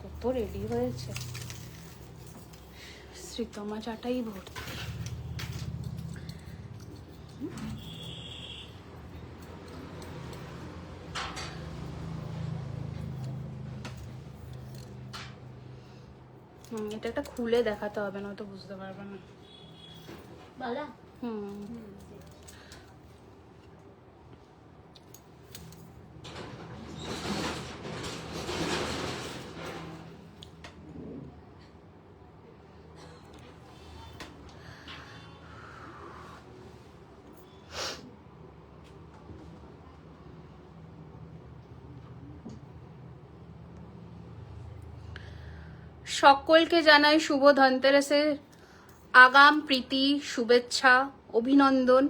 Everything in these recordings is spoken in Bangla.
কত রেডি হয়েছে, শ্রীতমা চাটাই ভর্তি। এটা একটা খুলে দেখাতে হবে, না তো বুঝতে পারবে না। বালা সকলকে জানাই শুভ ধনতেরাসের আগাম প্রীতি, শুভেচ্ছা, অভিনন্দন।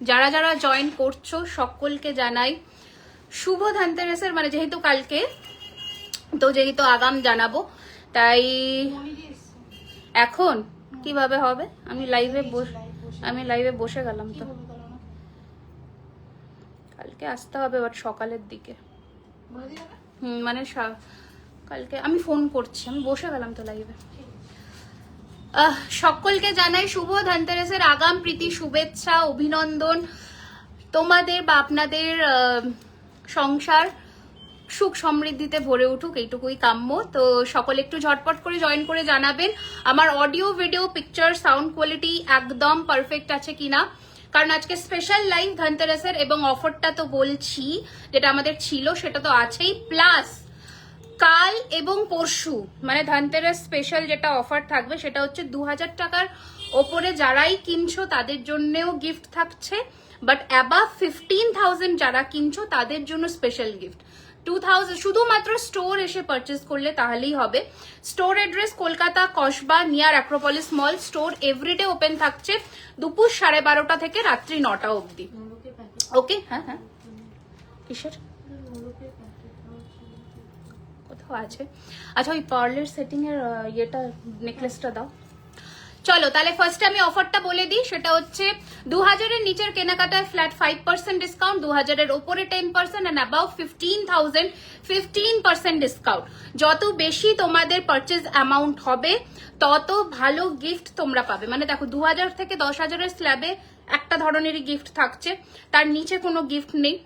যারা যারা জয়েন করছো সকলকে জানাই শুভ ধনতেরাসের, মানে যেহেতু কালকে তো যেহেতু আগাম জানাবো তাই এখন কিভাবে হবে, আমি লাইভে বসে গেলাম তো। কালকে আসতে হবে বাট সকালের দিকে। মানে কালকে আমি ফোন করছি, আমি বসে গেলাম তো লাইভে। সকলকে জানাই শুভ ধনতেরাসের আগাম প্রীতি, শুভেচ্ছা, অভিনন্দন। তোমাদের বা আপনাদের সংসার সুখ সমৃদ্ধিতে ভরে উঠুক, এইটুকুই কাম্য। তো সকলে একটু ঝটপট করে জয়েন করে জানাবেন আমার audio, video, picture, sound quality একদম পারফেক্ট আছে কিনা, কারণ আজকে স্পেশাল লাইভ ধনতেরাসের এবং অফারটা তো বলছি যেটা আমাদের ছিল সেটা তো আছেই, প্লাস কাল এবং পরশু মানে ধনতেরাস স্পেশাল যেটা অফার থাকবে সেটা হচ্ছে 2000 টাকার ওপরে যারাই কিনছো তাদের জন্যও গিফট থাকছে, বাট অ্যাবাভ 15,000 যারা কিনছো তাদের জন্য স্পেশাল গিফট 2000 শুধুমাত্র স্টোর এসে পারচেস করলে তাহলেই হবে। Store address Kolkata Kasba near Acropolis mall. Store everyday open থাকছে দুপুর 12:30 থেকে রাত্রি 9টা অবধি। ওকে, হ্যাঁ হ্যাঁ, কিসের কোথাও আছে? আচ্ছা, ওই পার্লের সেটিং এর ইয়েটা নেকলেসটা দাও। চলো তাহলে ফার্স্টে আমি অফারটা বলে দিই, সেটা হচ্ছে 2000 এর নিচের কেনাকাটায় ফ্ল্যাট 5% ডিসকাউন্ট, 2000 এর উপরে 10% এন্ড অ্যাবাভ 15,000 15% ডিসকাউন্ট। যত বেশি তোমাদের পারচেজ অ্যামাউন্ট হবে তত ভালো গিফট তোমরা পাবে। মানে দেখো 2000 থেকে 10,000 এর স্ল্যাবে একটা ধরনেরই গিফট থাকছে, তার নিচে কোনো গিফট নেই,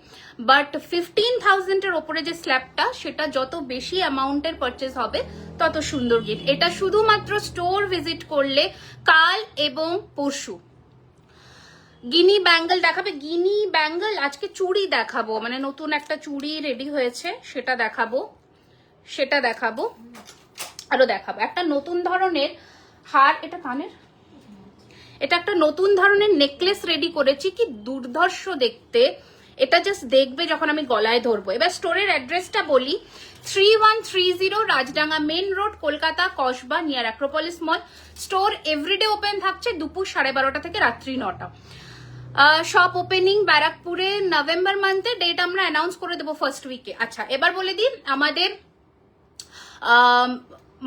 বাট 15,000 এর ওপরে যে স্ল্যাবটা সেটা যত বেশি অ্যামাউন্টের পারচেজ হবে তত সুন্দর গিফট। এটা শুধুমাত্র স্টোর ভিজিট করলে কাল এবং পরশু। গিনি ব্যাঙ্গল দেখাবে, গিনি ব্যাঙ্গল আজকে চুড়ি দেখাবো, মানে নতুন একটা চুড়ি রেডি হয়েছে সেটা দেখাবো, আরো দেখাবো একটা নতুন ধরনের হার, এটা কানের, এটা একটা নতুন ধরনের নেকলেস রেডি করেছি, কি দুর্ধর্ষ দেখতে। এটা জাস্ট দেখবে যখন আমি গলায় ধরবো। এবার স্টোরের অ্যাড্রেসটা বলি, 3130 Rajdanga main road, Kolkata Kasba near Acropolis mall. Store everyday open থাকছে দুপুর 12:30 থেকে রাত্রি 9টা। শপ ওপেনিং ব্যারাকপুরে নভেম্বর মান্থে, ডেট আমরা অ্যানাউন্স করে দেবো ফার্স্ট উইকে। আচ্ছা, এবার বলে দিই আমাদের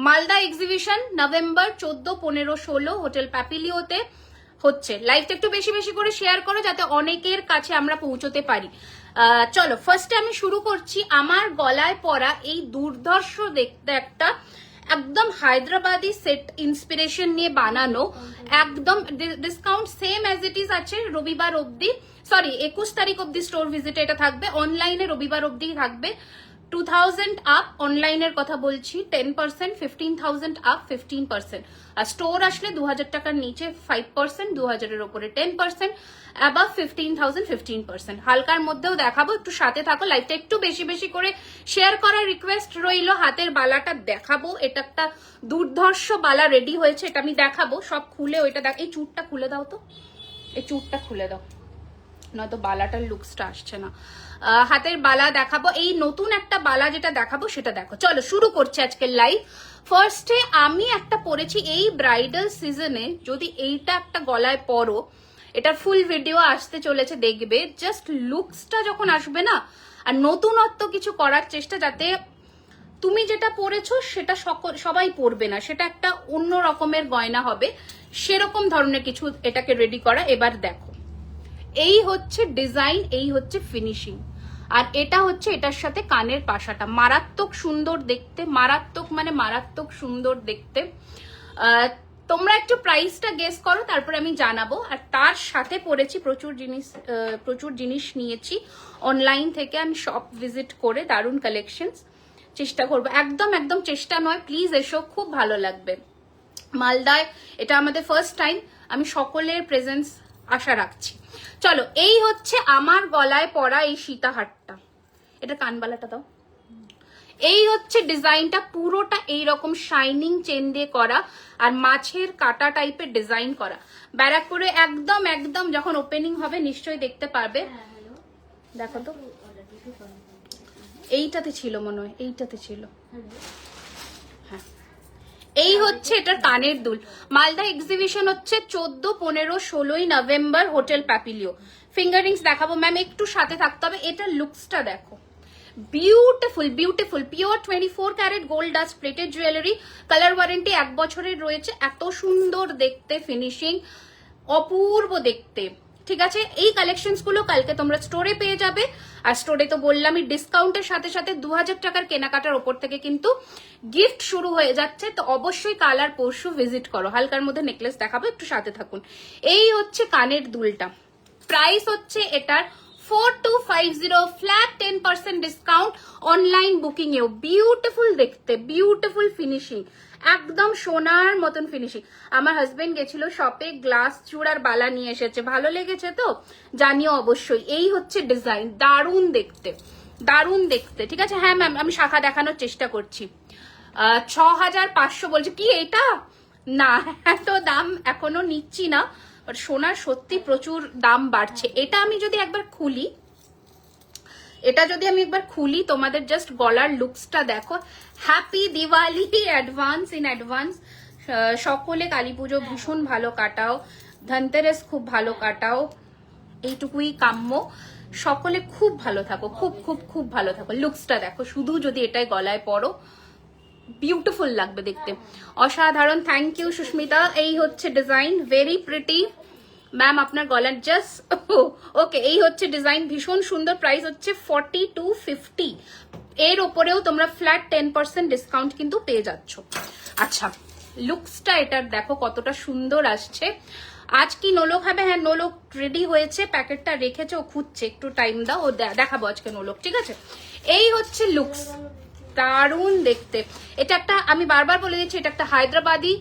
মালদা এক্সিবিশন নভেম্বর 14, 15, 16 হোটেল প্যাপিলিওতে হচ্ছে। লাইভটা একটু বেশি বেশি করে শেয়ার করো যাতে অনেকের কাছে আমরা পৌঁছতে পারি। চলো ফার্স্টে আমি শুরু করছি আমার গলায় পরা এই দুর্ধর্ষ দেখতে একটা একদম হায়দ্রাবাদি সেট ইন্সপিরেশন নিয়ে বানানো, একদম discount same as it is আছে রবিবার অবধি, সরি 21 তারিখ অবধি স্টোর ভিজিটে এটা থাকবে, অনলাইনে রবিবার অবধি থাকবে। 2000 আপ, অনলাইনের কথা বলছি 10%, 15,000 আপ 15%, আর স্টোর আসলে 2000 টাকার নিচে 5%, 2000 এর উপরে 10%, অ্যাবাভ 15,000 15%। হালকার মধ্যেও দেখাবো, একটু সাথে থাকো, লাইভটা একটু বেশি বেশি করে শেয়ার করার রিকোয়েস্ট রইল। হাতের বালাটা দেখাবো, এটা একটা দুর্ধর্ষ বালা রেডি হয়েছে, এটা আমি দেখাবো সব খুলে। ওইটা দেখ, এই চুটটা খুলে দাও তো, এই চুটটা খুলে দাও, নয়তো বালাটার লুকসটা আসছে না। হাতের বালা দেখাবো, এই নতুন একটা বালা যেটা দেখাবো সেটা দেখো। চলো শুরু করছি আজকের লাইভ। ফার্স্টে আমি একটা পরেছি এই ব্রাইডাল সিজনে, যদি এইটা একটা গলায় পরো, এটার ফুল ভিডিও আসতে চলেছে দেখবে, জাস্ট লুকসটা যখন আসবে না, আর নতুনত্ব কিছু করার চেষ্টা, যাতে তুমি যেটা পরেছো সেটা সবাই পরবে না, সেটা একটা অন্য রকমের গয়না হবে, সেরকম ধরনের কিছু এটাকে রেডি করা। এবার দেখো এই হচ্ছে ডিজাইন, এই হচ্ছে ফিনিশিং। আর এটা হচ্ছে এটার সাথে কানের পাশাটা, মারাত্মক সুন্দর দেখতে, মারাত্মক মানে মারাত্মক সুন্দর দেখতে। তোমরা একটু প্রাইসটা গেস করো, তারপরে আমি জানাবো। আর তার সাথে পড়েছি প্রচুর জিনিস নিয়েছি অনলাইন থেকে, আমি শপ ভিজিট করে, দারুণ কালেকশনস। চেষ্টা করবো, একদম একদম চেষ্টা নয়, প্লিজ এসো, খুব ভালো লাগবে। মালদায় এটা আমাদের ফার্স্ট টাইম, আমি সকলের প্রেজেন্স আশা রাখছি। চলো, এই হচ্ছে আমার গলায় পরা এই সীতাহারটা, এটা কানবালাটা দাও। এই হচ্ছে ডিজাইনটা, পুরোটা এইরকম শাইনিং চেন দিয়ে করা আর মাছের কাটা টাইপের ডিজাইন করা, ব্যারাকপুরে একদম একদম যখন ওপেনিং হবে নিশ্চয়ই দেখতে পারবে। দেখো তো, এইটাতে ছিল মনে হয়, এইটাতে ছিল। হ্যাঁ, এই হচ্ছে এটার কানের দুল। মালদা এক্সিবিশন হচ্ছে 14, 15, 16 নভেম্বর, হোটেল প্যাপিলিও। ফিঙ্গারিংস দেখাবো ম্যাম, একটু সাথে থাকতে হবে। এটার লুকসটা দেখো, beautiful beautiful, pure 24 carat gold dust plated jewellery, colour warranty 1 বছরের রয়েছে। এত সুন্দর দেখতে, ফিনিশিং অপূর্ব দেখতে। ঠিক আছে, এই কালেকশনস গুলো কালকে তোমরা স্টোরে পেয়ে যাবে। আর স্টোরে তো বললামই, ডিসকাউন্টের সাথে সাথে 2000 টাকার কেনাকাটার ওপর থেকে কিন্তু গিফট শুরু হয়ে যাচ্ছে। তো অবশ্যই কাল আর পরশু ভিজিট করো। হালকার মধ্যে নেকলেস দেখাবো, একটু সাথে থাকুন। এই হচ্ছে কানের দুলটা, প্রাইস হচ্ছে এটার 4250, ফ্ল্যাট 10% ডিসকাউন্ট অনলাইন বুকিং এও। বিউটিফুল দেখতে, বিউটিফুল ফিনিশিং, একদম সোনার মতন ফিনিশিং। আমার হাজবেন্ড গেছিল শপে, গ্লাস চূড়ার বালা নিয়ে এসেছে, ভালো লেগেছে তো জানিও অবশ্যই। এই হচ্ছে ডিজাইন, দারুণ দেখতে, দারুণ দেখতে। ঠিক আছে, হ্যাঁ ম্যাম, আমি শাখা দেখানোর চেষ্টা করছি। 6500 বলছে কি এটা? না, এত দাম এখনো নিচ্ছি না, বাট সোনার সত্যি প্রচুর দাম বাড়ছে। এটা আমি যদি একবার খুলি, তোমাদের জাস্ট গলার লুকসটা দেখো। Happy Diwali advance, in advance. সকলে কালী পুজো ভীষণ ভালো কাটাও, ধনতেরাস খুব ভালো কাটাও, এইটুকুই কাম্য। সকলে খুব ভালো থাকো, খুব খুব খুব ভালো থাকো। লুকসটা দেখো শুধু, যদি এটাই গলায় পরো বিউটিফুল লাগবে দেখতে, অসাধারণ। Thank you Susmita. এই হচ্ছে ডিজাইন, ভেরি প্রিটি ম্যাম, আপনার গলার জাস্ট ওকে। এই হচ্ছে ডিজাইন, ভীষণ সুন্দর। প্রাইস হচ্ছে 4250। এর ওপরেও তোমরা ফ্ল্যাট 10% ডিসকাউন্ট কিন্তু পেয়ে যাচ্ছ। আচ্ছা, লুকসটা এটার দেখো কতটা সুন্দর আসছে। আজ কি নোলক হবে? হ্যাঁ, নোলক রেডি হয়েছে, প্যাকেটটা রেখেছে, ও খুঁজছে, একটু টাইম দাও, ও দেখাবো আজকে নোলক। ঠিক আছে, এই হচ্ছে লুকস, দারুণ দেখতে। এটা একটা, আমি বারবার বলে দিচ্ছি, এটা একটা হায়দ্রাবাদি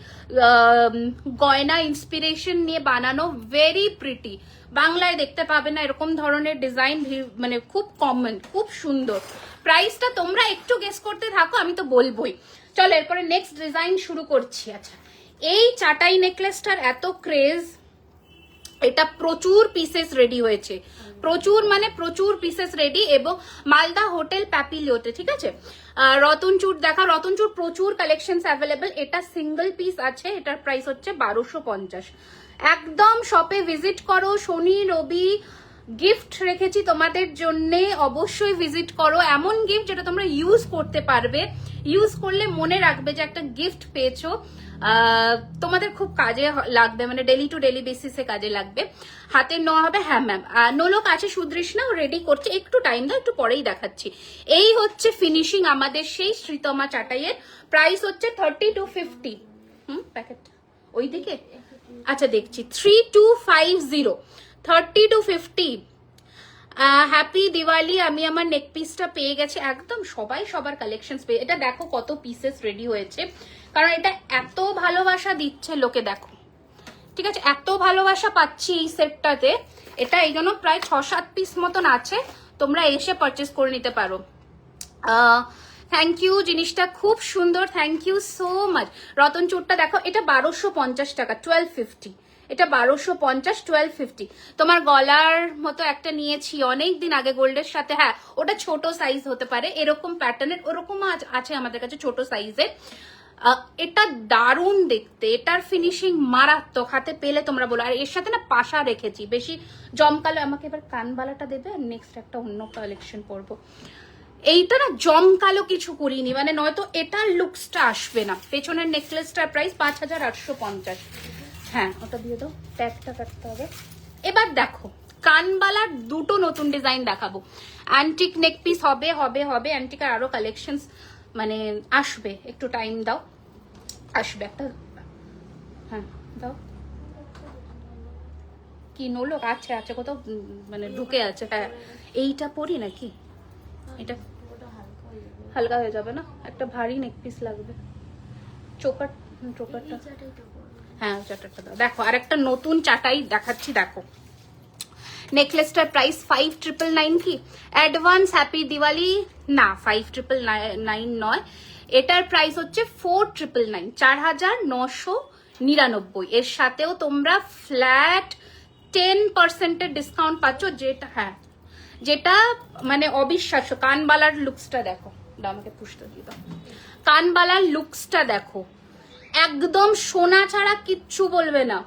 গয়না ইন্সপিরেশন নিয়ে বানানো, ভেরি প্রিটি। বাংলায় দেখতে পাবে না এরকম ধরনের ডিজাইন, মানে খুব কমন, খুব সুন্দর। প্রাইসটা তোমরা একটু গেস করতে থাকো, আমি তো বলবোই। চলো, এরপরে নেক্সট ডিজাইন শুরু করছি। আচ্ছা, এই চাটাই নেকলেসটার এত ক্রেজ, এটা প্রচুর পিসেস রেডি হয়েছে, প্রচুর মানে প্রচুর পিসেস রেডি, এবং মালদা হোটেল প্যাপিলিওতে। ঠিক আছে, রতনচূড় দেখা, রতনচূড় প্রচুর কালেকশনস অ্যাভেলেবল। এটা সিঙ্গেল পিস আছে, এটার প্রাইস হচ্ছে 1250। একদম শপে ভিজিট করো, শনি রবি গিফট রেখেছি তোমাদের জন্য, অবশ্যই ভিজিট করো। এমন গিফট যেটা তোমরা ইউজ করতে পারবে, ইউজ করলে মনে রাখবে যে একটা গিফট পেয়েছো, তোমাদের খুব কাজে লাগবে, মানে ডেলি টু ডেলি বেসিসে কাজে লাগবে। হাতের নোয়া হবে। হ্যাঁ ম্যাম, নোলক আছে, সুদৃষ্ণা রেডি করছে, একটু টাইম দাও, একটু পরেই দেখাচ্ছি। এই হচ্ছে ফিনিশিং আমাদের সেই শ্রীতমা চাটাইয়ের। প্রাইস হচ্ছে 3250। প্যাকেট ওইদিকে, আচ্ছা দেখছি, 3250, 3250। হ্যাপি দিওয়ালি। আমি আমার নেক পিসটা পেয়ে গেছি, একদম সবাই সবার কালেকশন পেয়ে। এটা দেখো কত পিসেস রেডি হয়েছে, কারণ এটা এত ভালোবাসা দিচ্ছে লোকে, দেখো। ঠিক আছে, এত ভালোবাসা পাচ্ছি এই সেটটাতে। এটা এই জন্য প্রায় 6-7 পিস মতন আছে, তোমরা এসে পারচেস করে নিতে পারো। থ্যাংক ইউ, জিনিসটা খুব সুন্দর, থ্যাংক ইউ সো মাচ। রতনচূড়টা দেখো, এটা 1250 টাকা, 1250। এটা 1250, 1250। তোমার গলার মতো একটা নিয়েছি অনেকদিন আগে গোল্ডের সাথে, হ্যাঁ ওটা ছোট সাইজ হতে পারে, এরকম প্যাটার্নের, ওরকম আছে আমাদের কাছে ছোট সাইজের। এটা দারুণ দেখতে, এটার ফিনিশিং মারাত্মক, হাতে পেলে তোমরা বলো। আর এর সাথে না পাশা রেখেছি, বেশি জমকালো। আমাকে এবার কানবালাটা দেবে, আর নেক্সট একটা অন্য কালেকশন পরবো। এইটা না জমকালো কিছু করিনি, মানে নয়তো এটার লুকসটা আসবে না। পেছনের নেকলেসটার প্রাইস 5850। হ্যাঁ, ওটা দিয়ে দাও, ট্যাগটা কাটতে হবে। এবার দেখো, কানবালার দুটো নতুন ডিজাইন দেখাবো। অ্যান্টিক নেক পিস হবে হবে হবে, অ্যান্টিকার আরো কালেকশনস মানে আসবে, একটু টাইম দাও, আসবে একটা। হ্যাঁ দাও, কি নলো? আচ্ছা আচ্ছা, কোথাও মানে ঢুকে আছে। হ্যাঁ এইটা পরি নাকি? এটা হালকা হয়ে যাবে না, একটা ভারী নেক পিস লাগবে। চোকারটা হ্যাঁ চাটারটা দাও। দেখো আর একটা নতুন চাটাই দেখাচ্ছি, দেখো নেকলেসটার প্রাইস 5999 কি অ্যাডভান্স হ্যাপি দিওয়ালি না, 5999 নয়, এটার প্রাইস হচ্ছে 4999, 4999। এর সাথেও তোমরা ফ্ল্যাট 10% ডিসকাউন্ট পাচ্ছ, যেটা হ্যাঁ যেটা মানে অবিশ্বাস্য। কানবালার লুকসটা দেখো, আমাকে পুষতে দিয়ে দাও। কানবালার লুকসটা দেখো, একদম সোনা ছাড়া কিচ্ছু বলবে না।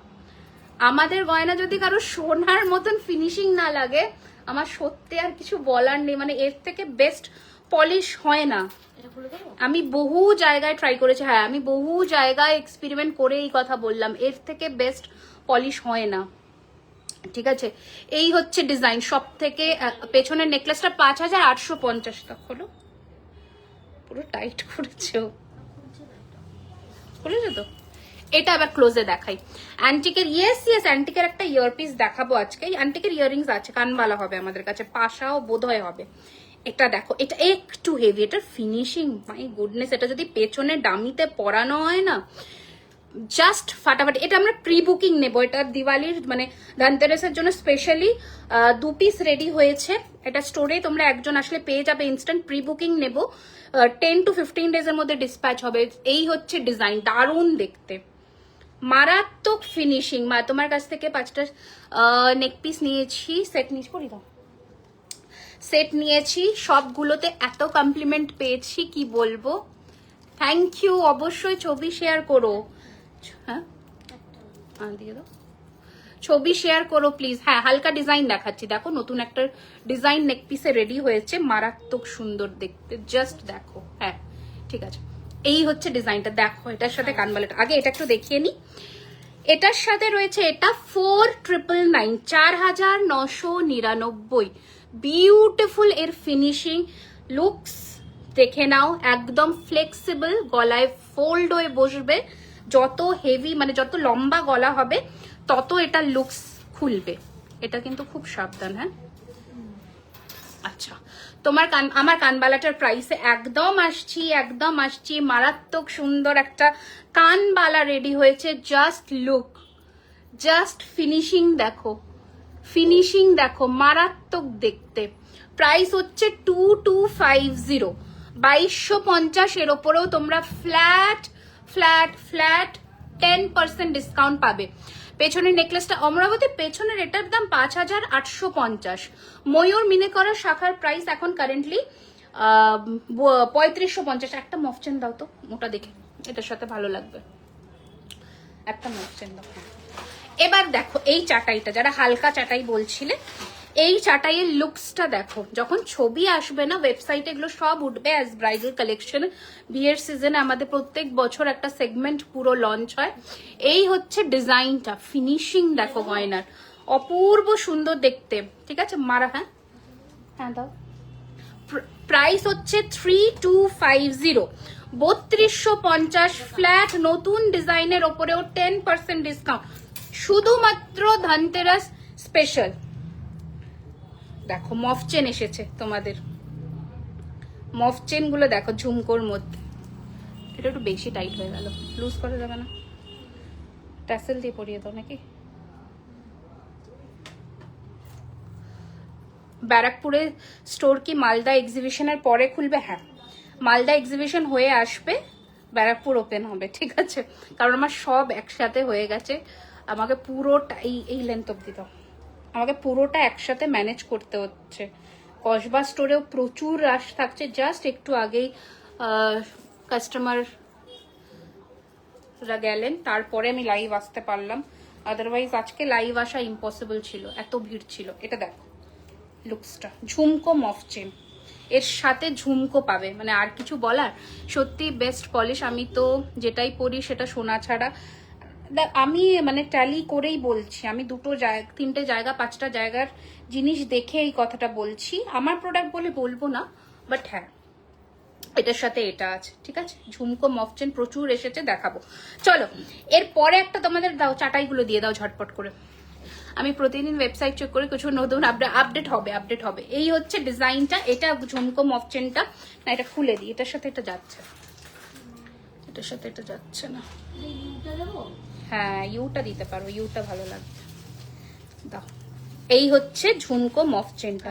আমাদের গয়না যদি কারো সোনার মতন ফিনিশিং না লাগে, আমার সত্যি আর কিছু বলার নেই। মানে এর থেকে বেস্ট পলিশ হয় না। আমি বহু জায়গায় ট্রাই করেছি, হ্যাঁ আমি বহু জায়গায় এক্সপেরিমেন্ট করে এই কথা বললাম, এর থেকে বেস্ট পলিশ হয় না। ঠিক আছে, এই হচ্ছে ডিজাইন সব থেকে। পেছনের নেকলেসটা 5850 টাকা হলো, পুরো টাইট করেছে, খুলেছে তো। এটা আবার ক্লোজে দেখাই। অ্যান্টিকের ইয়েস অ্যান্টিকের একটা ইয়ারপিস দেখাবো আজকে। অ্যান্টিকের ইয়াররিংস আছে, কানবালা হবে আমাদের কাছে, পাশাও বোধহয় হবে। এটা দেখো, এটা একটু হেভি, এটার ফিনিশিং মাই গুডনেস। এটা যদি পেছনে ডামিতে পরানো হয় না, জাস্ট ফাটাফাটি। এটা আমরা প্রি বুকিং নেবো, এটা দিওয়ালির মানে ধনতেরাসের জন্য স্পেশালি 2 পিস রেডি হয়েছে। এটা স্টোরে তোমরা একজন আসলে পেয়ে যাবে ইনস্ট্যান্ট। প্রি বুকিং নেবো, 10 to 15 ডেজ এর মধ্যে ডিসপ্যাচ হবে। এই হচ্ছে ডিজাইন, দারুণ দেখতে, মারাত্মক ফিনিশিং। তোমার কাছ থেকে 5টা নেক পিস নিয়েছি, সেট নিয়েছি, পরি দাও, সেট নিয়েছি, সবগুলোতে এত কমপ্লিমেন্ট পেয়েছি কি বলবো। Thank you. অবশ্যই ছবি শেয়ার করো, হ্যাঁ দিয়ে দাও, ছবি শেয়ার করো প্লিজ। হ্যাঁ হালকা ডিজাইন দেখাচ্ছি, দেখো নতুন একটা ডিজাইন নেক পিসে রেডি হয়েছে, মারাত্মক সুন্দর দেখতে, জাস্ট দেখো। হ্যাঁ ঠিক আছে, এই হচ্ছে ডিজাইনটা দেখো। এটার সাথে কানবালাটা আগে এটা একটু দেখিয়ে নি। এটার সাথে রয়েছে এটা 4999, 4999। বিউটিফুল এর ফিনিশিং, লুকস দেখে নাও, একদম ফ্লেক্সিবল, গলায় ফোল্ড হয়ে বসবে। যত হেভি মানে যত লম্বা গলা হবে তত এটা লুকস খুলবে। এটা কিন্তু খুব সাবধান। হ্যাঁ আচ্ছা, তোমার আমার কানবালাটার প্রাইসে একদম আসছি। মারাত্মক সুন্দর একটা কানবালা রেডি হয়েছে। জাস্ট লুক, জাস্ট ফিনিশিং দেখো, মারাত্মক দেখতে। প্রাইস হচ্ছে 2250, 2250। এর ওপরেও তোমরা ফ্ল্যাট 10% ডিসকাউন্ট পাবে। পেছনের নেকলেসটা অমরাবতী, পেছনের এটার দাম 5850। ময়ূর মিনে করা শাখার প্রাইস এখন কারেন্টলি 3550। একটা মফচেন দাও তো মোটা দেখে, এটার সাথে ভালো লাগবে, একটা মফচেন দাও। এবার দেখো এই চাটাইটা, যারা হালকা চাটাই বলছিলে, এই চাটাইয়ের লুকসটা দেখো। যখন ছবি আসবে না ওয়েবসাইটে, এগুলো সব উঠবে অ্যাজ ব্রাইডাল কালেকশন। বিয়ের সিজনে আমাদের প্রত্যেক বছর একটা সেগমেন্ট পুরো লঞ্চ হয়। এই হচ্ছে ডিজাইনটা, ফিনিশিং দেখো গয়নার, অপূর্ব সুন্দর দেখতে। ঠিক আছে মারা, হ্যাঁ হ্যাঁ দাও। প্রাইস হচ্ছে 3250, 3250 ফ্ল্যাট। নতুন ডিজাইনের ওপরেও 10% ডিসকাউন্ট, শুধুমাত্র ধনতেরাস স্পেশাল। দেখো মফ চেন এসেছে তোমাদের, মফ চেন গুলো দেখো ঝুমকোর মধ্যে। এটা একটু বেশি টাইট হয়ে গেল, লুজ করা যাবে না, ট্যাসেল দিয়ে পরিয়ে দাও নাকি। ব্যারাকপুরে স্টোর কি মালদা এক্সিবিশনের পরে খুলবে? হ্যাঁ মালদা এক্সিবিশন হয়ে আসবে, ব্যারাকপুর ওপেন হবে। ঠিক আছে, কারণ আমার সব একসাথে হয়ে গেছে। আমাকে পুরোটা এই লেন্থ অব্দি দাও, আমাকে পুরোটা একসাথে ম্যানেজ করতে হচ্ছে। কসবা স্টোরেও প্রচুর রাশ থাকছে, জাস্ট একটু আগেই কাস্টমাররা গেলেন, তারপরে আমি লাইভ আসতে পারলাম। আদারওয়াইজ আজকে লাইভ আসা ইম্পসিবল ছিল, এত ভিড় ছিল। এটা দেখো লুকসটা, ঝুমকো মফ চেন, এর সাথে ঝুমকো পাবে, মানে আর কিছু বলার। সত্যি বেস্ট পলিশ। আমি তো যেটাই পরি সেটা সোনা ছাড়া, দেখ আমি মানে ট্যালি করেই বলছি, আমি দুটো জায়গা 3টে জায়গা 5টা জায়গার জিনিস দেখে এই কথাটা বলছি। আমার প্রোডাক্ট বলে বলবো না, বাট হ্যাঁ এটার সাথে এটা আছে, ঠিক আছে। ঝুমকো মফচেন প্রচুর এসেছে, দেখাবো। চলো এরপরে একটা তোমাদের দাও, চাটাইগুলো দিয়ে দাও ঝটপট করে। আমি প্রতিদিন ওয়েবসাইট চেক করে কিছু নতুন আপডেট হবে। এই হচ্ছে ডিজাইনটা, এটা ঝুমকো মফচেনটা। না এটা খুলে দিই, এটার সাথে এটা যাচ্ছে, এটার সাথে এটা যাচ্ছে না। ইউটা দেবো? হ্যাঁ ইউটা দিতে পারো, ইউটা ভালো লাগবে, দাও। এই হচ্ছে ঝুমকো মফচেনটা।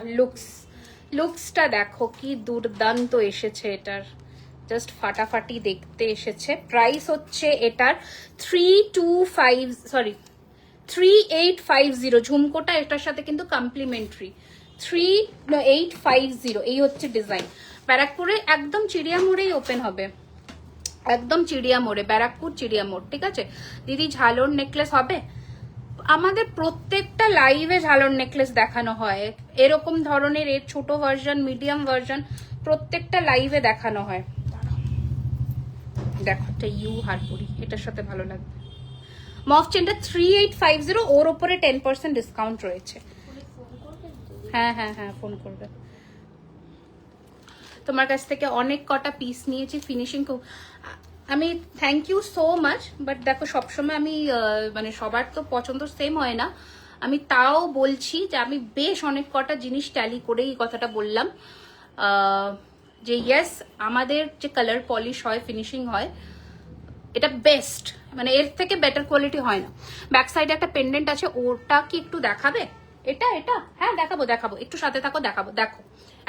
লুকসটা দেখো কি দুর্দান্ত এসেছে এটার, জাস্ট ফাটাফাটি দেখতে এসেছে। প্রাইস হচ্ছে এটার 3850। ঝুমকোটা এটার সাথে কিন্তু কমপ্লিমেন্টারি। 3850 এই হচ্ছে ডিজাইন। ব্যারাকপুরে একদম চিড়িয়া মোড়েই ওপেন হবে, একদম চিড়িয়া মোড়ে, ব্যারাকপুর চিড়িয়া মোড়, ঠিক আছে। দিদি ঝালর নেকলেস হবে? আমাদের প্রত্যেকটা লাইভে ঝালর নেকলেস দেখানো হয়, এরকম ধরনের এর ছোট ভার্সন, মিডিয়াম ভার্সন প্রত্যেকটা লাইভে দেখানো হয়। দেখো একটা ইউ হারপুরি, এটার সাথে ভালো লাগবে। মফ চেনটা 3850, ওর ওপরে 10% ডিসকাউন্ট রয়েছে। হ্যাঁ ফোন করবে। তোমার কাছ থেকে অনেক কটা পিস নিয়েছি, ফিনিশিং খুব, আমি thank you so much. But দেখো সবসময় আমি মানে সবার তো পছন্দ সেম হয় না, আমি তাও বলছি যে আমি বেশ অনেক কটা জিনিস ট্যালি করেই এই কথাটা বললাম যে ইয়েস আমাদের যে কালার পলিশ হয়, ফিনিশিং হয়, এটা বেস্ট, মানে এর থেকে বেটার কোয়ালিটি হয় না। ব্যাক সাইডে একটা পেন্ডেন্ট আছে, ওটা কি একটু দেখাবে? এটা হ্যাঁ দেখাবো, একটু সাথে থাকো, দেখাবো। দেখো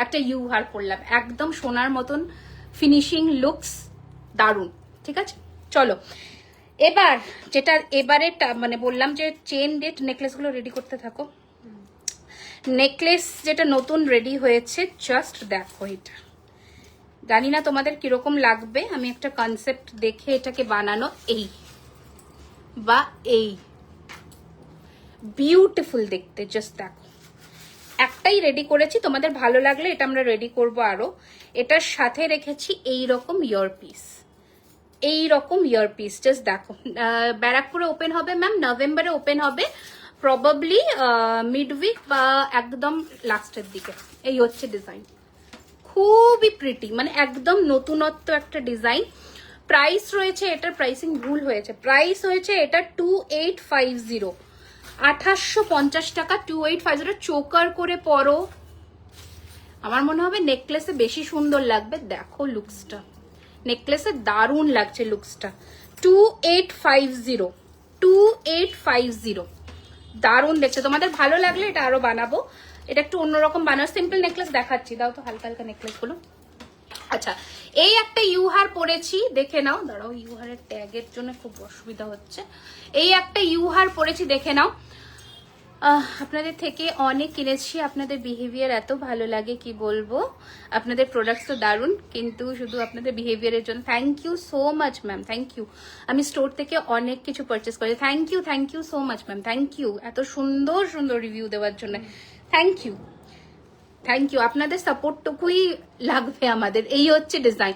একটা ইউ হার করলাম, একদম সোনার মতন ফিনিশিং, লুকস দারুণ, ঠিক আছে। চলো এবার যেটা এবারে মানে বললাম যে চেন ডেট নেকলেসগুলো রেডি করতে থাকো। নেকলেস যেটা নতুন রেডি হয়েছে, জাস্ট দেখো এটা, জানি না তোমাদের কিরকম লাগবে, আমি একটা কনসেপ্ট দেখে এটাকে বানানো। এই বিউটিফুল দেখতে, জাস্ট দেখো। একটাই রেডি করেছি, তোমাদের ভালো লাগলে এটা আমরা রেডি করব আরো। এটার সাথে রেখেছি এইরকম ইয়ারপিস, জাস্ট দেখো। ব্যারাকপুরে ওপেন হবে ম্যাম, নভেম্বরে ওপেন হবে, প্রবাবলি মিডউইক বা একদম লাস্টের দিকে। এই হচ্ছে ডিজাইন, খুবই প্রিটি, মানে একদম নতুনত্ব একটা ডিজাইন। প্রাইস রয়েছে, এটার প্রাইসিং ভুল হয়েছে, প্রাইস হয়েছে এটা 2850, 2850 টাকা, 2850। চোকার করে পরো, আমার মনে হবে নেকলেসে বেশি সুন্দর লাগবে। দেখো লুকসটা, নেকলেসে দারুণ লাগছে লুকসটা। 2850, দারুণ দেখছে। তোমাদের ভালো লাগলে এটা আরো বানাবো, এটা একটু অন্যরকম বানাবো। সিম্পল নেকলেস দেখাচ্ছি, দাও তো হালকা হালকা নেকলেস গুলো। আচ্ছা এই একটা ইউহার পরেছি, দেখে নাও, দাঁড়াও ইউহারের ট্যাগের জন্য খুব অসুবিধা হচ্ছে। এই একটা ইউহার পরেছি, দেখে নাও। আপনাদের থেকে অনেক কিনেছি, আপনাদের বিহেভিয়ার এত ভালো লাগে কি বলবো, আপনাদের প্রোডাক্টস তো দারুণ, কিন্তু শুধু আপনাদের বিহেভিয়ারের জন্য thank you so much ma'am, thank you. আমি স্টোর থেকে অনেক কিছু পারচেস করেছি, thank you so much ma'am, thank you এত সুন্দর সুন্দর রিভিউ দেওয়ার জন্য, থ্যাংক ইউ। আপনাদের সাপোর্টটুকুই লাগবে আমাদের। এই হচ্ছে ডিজাইন,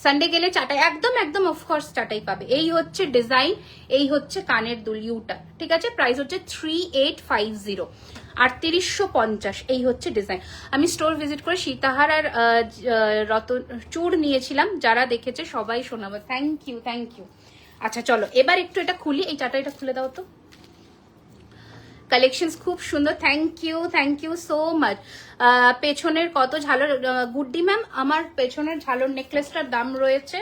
সানডে গেলে চাটাই, একদম অফকোর্স চাটাই পাবে। এই হচ্ছে ডিজাইন, এই হচ্ছে কানের দুল ইউটা, ঠিক আছে। প্রাইস হচ্ছে 3850, 3850। এই হচ্ছে ডিজাইন। আমি স্টোর ভিজিট করে সীতাহার আর রতন চূড় নিয়েছিলাম, যারা দেখেছে সবাই শোনাবো। Thank you. আচ্ছা চলো এবার একটু এটা খুলি, এই চাটাইটা খুলে দাও তো। কালেকশন খুব সুন্দর, থ্যাংক ইউ সো মাচ। পেছনের কত ঝালর, গুড্ডি ম্যাম, আমার পেছনের ঝালর নেকলেসটার দাম রয়েছে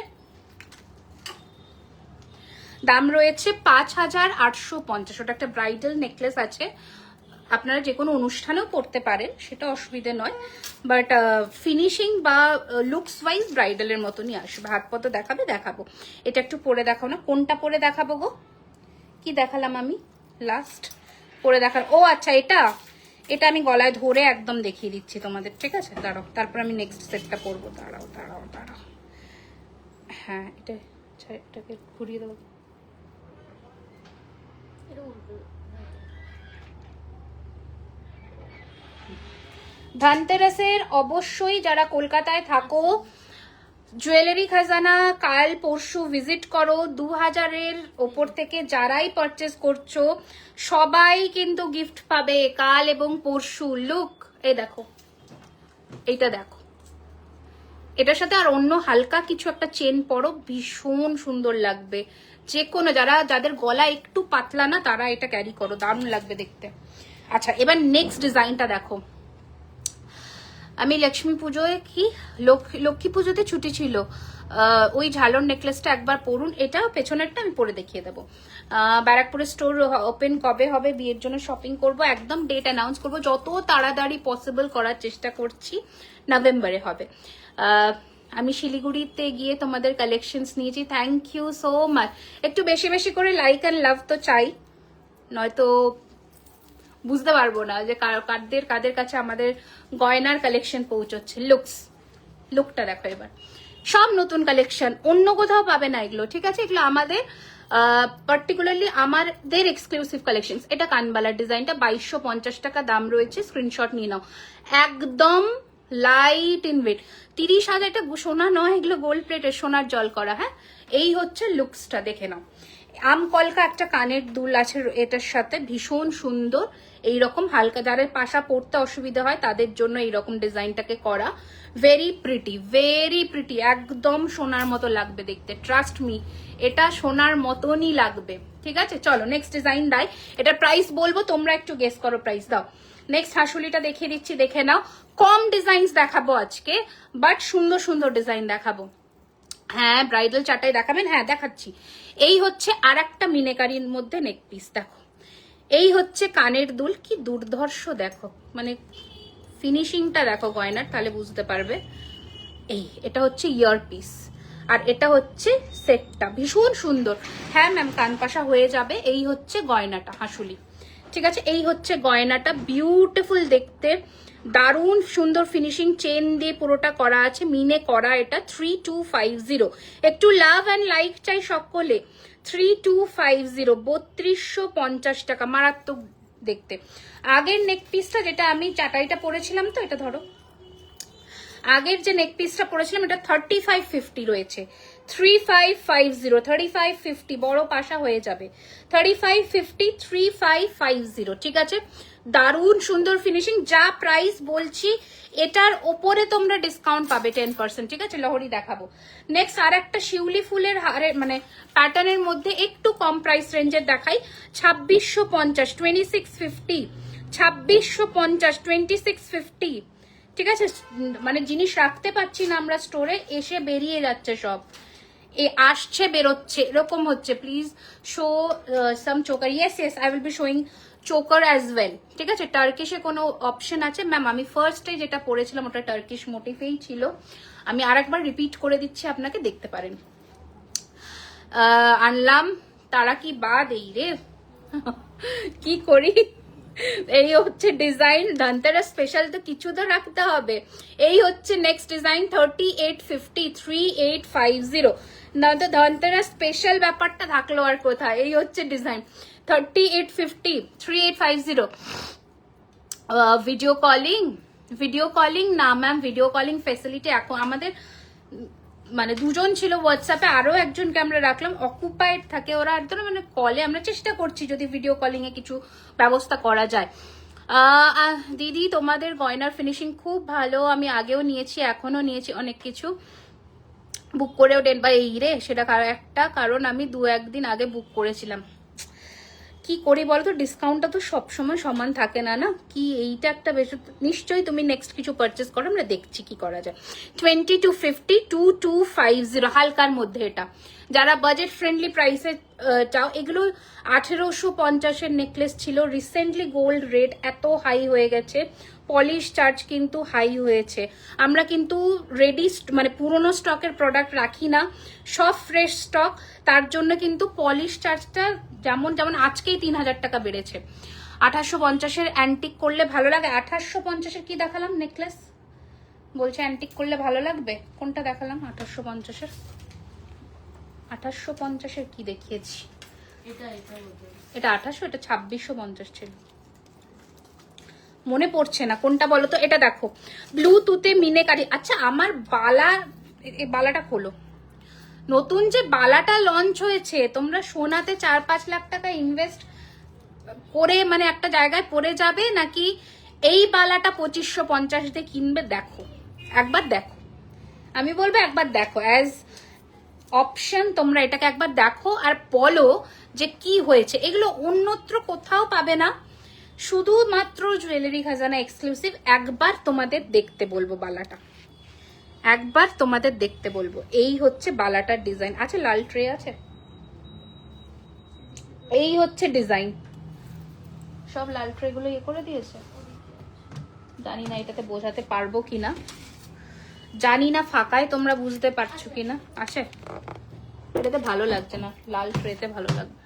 5850। ওটা একটা ব্রাইডাল নেকলেস আছে, আপনারা যে কোনো অনুষ্ঠানেও পড়তে পারেন, সেটা অসুবিধে নয়, বাট ফিনিশিং বা লুকস ওয়াইজ ব্রাইডালের মতনই আসবে। হাত পতো দেখাবো। এটা একটু পরে দেখাও না, কোনটা পরে দেখাবো গো, কি দেখালাম আমি লাস্ট পরে দেখার? ও আচ্ছা এটা আমি গলায় ধরে একদম দেখিয়ে দিচ্ছি তোমাদের, ঠিক আছে। দাঁড়াও, তারপর আমি নেক্সট সেটটা পরবো। দাঁড়াও। হ্যাঁ এটাকে ঘুরিয়ে দেবো। ধনতেরাসের অবশ্যই যারা কলকাতায় থাকো, জুয়েলারি খাজানা কাল পরশু ভিজিট করো। 2000-এর ওপর থেকে যারাই পারচেস করছো সবাই কিন্তু গিফট পাবে কাল এবং পরশু। লুক, এই দেখো, এইটা দেখো, এটার সাথে আর অন্য হালকা কিছু একটা চেন পরো, ভীষণ সুন্দর লাগবে। যে কোনো যাদের গলা একটু পাতলা না তারা এটা ক্যারি করো, দারুণ লাগবে দেখতে। আচ্ছা, এবার নেক্সট ডিজাইনটা দেখো। আমি লক্ষ্মী পুজোয় লক্ষ্মী পুজোতে ছুটি ছিল, ওই ঝালর নেকলেসটা একবার পরুন। এটা পেছনেরটা আমি পরে দেখিয়ে দেবো। ব্যারাকপুরের স্টোর ওপেন কবে হবে, বিয়ের জন্য শপিং করব, একদম ডেট অ্যানাউন্স করব, যত তাড়াতাড়ি পসিবল করার চেষ্টা করছি। নভেম্বরে হবে। আমি শিলিগুড়িতে গিয়ে তোমাদের কালেকশনস নিয়েছি, থ্যাংক ইউ সো মাচ। একটু বেশি বেশি করে লাইক অ্যান্ড লাভ তো চাই, নয়তো বুঝতে পারবো না যে কাদের কাছে আমাদের গয়নার কালেকশন পৌঁছচ্ছে। লুকটা দেখো এবার, সব নতুন কালেকশন, অন্য কোথাও পাবে না এগুলো, ঠিক আছে? এগুলো আমাদের পার্টিকুলারলি আমাদের এক্সক্লুসিভ কালেকশন। এটা কানবালার ডিজাইনটা 2250 টাকা দাম রয়েছে, স্ক্রিনশট নিয়ে নাও। একদম লাইট ইন ওয়েট, 30,000। এটা সোনা নয়, এগুলো গোল্ড প্লেটের, সোনার জল করা। হ্যাঁ, এই হচ্ছে লুকসটা, দেখে নাও। আমকলকা একটা কানের দুল আছে এটার সাথে, ভীষণ সুন্দর। এইরকম হালকা, যাদের পাশা পড়তে অসুবিধা হয় তাদের জন্য এইরকম ডিজাইনটাকে করা। ভেরি প্রিটি, একদম সোনার মতো লাগবে দেখতে, ট্রাস্ট মি, এটা সোনার মতনই লাগবে। ঠিক আছে, চলো নেক্সট ডিজাইন দাই। এটা প্রাইস বলবো, তোমরা একটু গেস করো, প্রাইস দাও। নেক্সট হাসুলিটা দেখিয়ে দিচ্ছি, দেখে নাও। কম ডিজাইন দেখাবো আজকে, বাট সুন্দর সুন্দর ডিজাইন দেখাবো। হ্যাঁ, ব্রাইডাল চাটাই দেখাবেন? হ্যাঁ, দেখাচ্ছি। এই হচ্ছে আর একটা মিনেকারির মধ্যে নেক পিস, দেখো। এই হচ্ছে কানের দুল, কি দুর্ধর্ষ দেখো, মানে ফিনিশিংটা দেখো গয়নার, তাহলে বুঝতে পারবে। এটা হচ্ছে ইয়ার পিস, আর এটা হচ্ছে সেটটা, ভীষণ সুন্দর। হ্যাঁ ম্যাম, কানপাশা হয়ে যাবে। এই হচ্ছে গয়নাটা, হাসুলি, ঠিক আছে? এই হচ্ছে গয়নাটা, বিউটিফুল দেখতে, দারুণ সুন্দর ফিনিশিং, চেন দিয়ে পুরোটা করা আছে, মিনে করা। এটা 3250। একটু লাভ অ্যান্ড লাইক চাই সকলে। 3250, 3250 টাকা, মারাত্মক দেখতে। আগের নেক পিসটা, যেটা আমি চাটাইটা পরেছিলাম, তো এটা ধরো, আগের যে নেক পিসটা পরেছিলাম এটা 3550 রয়েছে। 3550, 3550, বড় পাশা হয়ে যাবে। 3550, 3550, ঠিক আছে? দারুণ সুন্দর ফিনিশিং। যা প্রাইস বলছি এটার ওপরে তোমরা ডিসকাউন্ট পাবে 10%, ঠিক আছে? লহরি দেখাবো। নেক্সট আর একটা শিউলি ফুলের হারের মানে প্যাটার্নের মধ্যে একটু কম প্রাইস রেঞ্জের দেখাই। 2650, 2650, 2650, 2650, ঠিক আছে? মানে জিনিস রাখতে পারছি না আমরা স্টোরে, এসে বেরিয়ে যাচ্ছে সব, আসছে বেরোচ্ছে, এরকম হচ্ছে। Please show some choker. Yes, I will be showing choker as well, ঠিক আছে? টার্কিশে কোনো অপশন আছে ম্যাম? আমি ফার্স্টে যেটা পরেছিলাম ওটা টার্কিশ মোটিফেই ছিল। আমি আর একবার রিপিট করে দিচ্ছি, আপনাকে দেখতে পারেন। আনলাম, তারা কি বাদ, এই রে কি করি। এই হচ্ছে ডিজাইন, ধনতেরাস স্পেশাল তো কিছু তো রাখতে হবে। এই হচ্ছে নেক্সট ডিজাইন, 3850, 3850। না তো ধনতেরাস স্পেশাল ব্যাপারটা থাকলো আর কোথায়। এই হচ্ছে ডিজাইন, 3850, 3850। ভিডিও কলিং না ম্যাম, ভিডিও কলিং ফেসিলিটি এখন আমাদের মানে দুজন ছিল হোয়াটসঅ্যাপে, আরো একজনকে আমরা রাখলাম, অকুপাইড থাকে ওরা একদম, মানে কলে আমরা চেষ্টা করছি যদি ভিডিও কলিং এ কিছু ব্যবস্থা করা যায়। দিদি তোমাদের গয়নার ফিনিশিং খুব ভালো, আমি আগেও নিয়েছি, এখনো নিয়েছি, অনেক কিছু বুক করেও দেন বা এই রে, সেটা একটা কারণ আমি 2-1 দিন আগে বুক করেছিলাম। কি করি বলতো, ডিসকাউন্টটা তো সবসময় সমান থাকে না, না কি? এইটা একটা বেশি, নিশ্চয়ই তুমি নেক্সট কিছু পারচেস করো, আমরা দেখছি কি করা যায়। 2250, 2250, হালকার মধ্যে এটা। যারা বাজেট ফ্রেন্ডলি প্রাইসে চাও, এগুলো 1850-এর নেকলেস ছিল। রিসেন্টলি গোল্ড রেট এত হাই হয়ে গেছে, পলিশ চার্জ কিন্তু হাই হয়েছে। আমরা কিন্তু রেডি মানে পুরোনো স্টকের প্রোডাক্ট রাখি না, সব ফ্রেশ স্টক। তার জন্য কিন্তু পলিশ চার্জটা যেমন আজকেই 3000 টাকা বেড়েছে। 1850-এর অ্যান্টিক করলে ভালো লাগে। 1850-এর কি দেখালাম নেকলেস, বলছে অ্যান্টিক করলে ভালো লাগবে। কোনটা দেখালাম 1850-এর? 1850-এর কি দেখিয়েছি? এটা 1800, এটা 2650 ছিল, মনে পড়ছে না কোনটা বলো তো। এটা দেখো, ব্লুটুথে মিনেকারি। আচ্ছা, আমার বালা এই বালাটা খোলো। নতুন যে বালাটা লঞ্চ হয়েছে, তোমরা সোনাতে 4-5 লাখ টাকা ইনভেস্ট করে মানে একটা জায়গায় পড়ে যাবে, নাকি এই বালাটা 2550 দিয়ে কিনবে? দেখো, একবার দেখো, আমি বলবো একবার দেখো, অ্যাজ অপশন তোমরা এটাকে একবার দেখো আর বলো যে কি হয়েছে। এগুলো অন্যত্র কোথাও পাবে না, শুধুমাত্র জুয়েলারি খাজানা এক্সক্লুসিভ। একবার তোমাদের দেখতে বলবো বালাটা, একবার তোমাদের দেখতে বলবো। এই হচ্ছে বালাটার ডিজাইন। আছে লাল ট্রে আছে, এই হচ্ছে ডিজাইন। সব লাল ট্রে গুলো ইয়ে করে দিয়েছে, জানি না এটাতে বোঝাতে পারবো কিনা, জানি না ফাঁকায় তোমরা বুঝতে পারছো কিনা। আছে, এটাতে ভালো লাগছে না, লাল ট্রেতে ভালো লাগবে।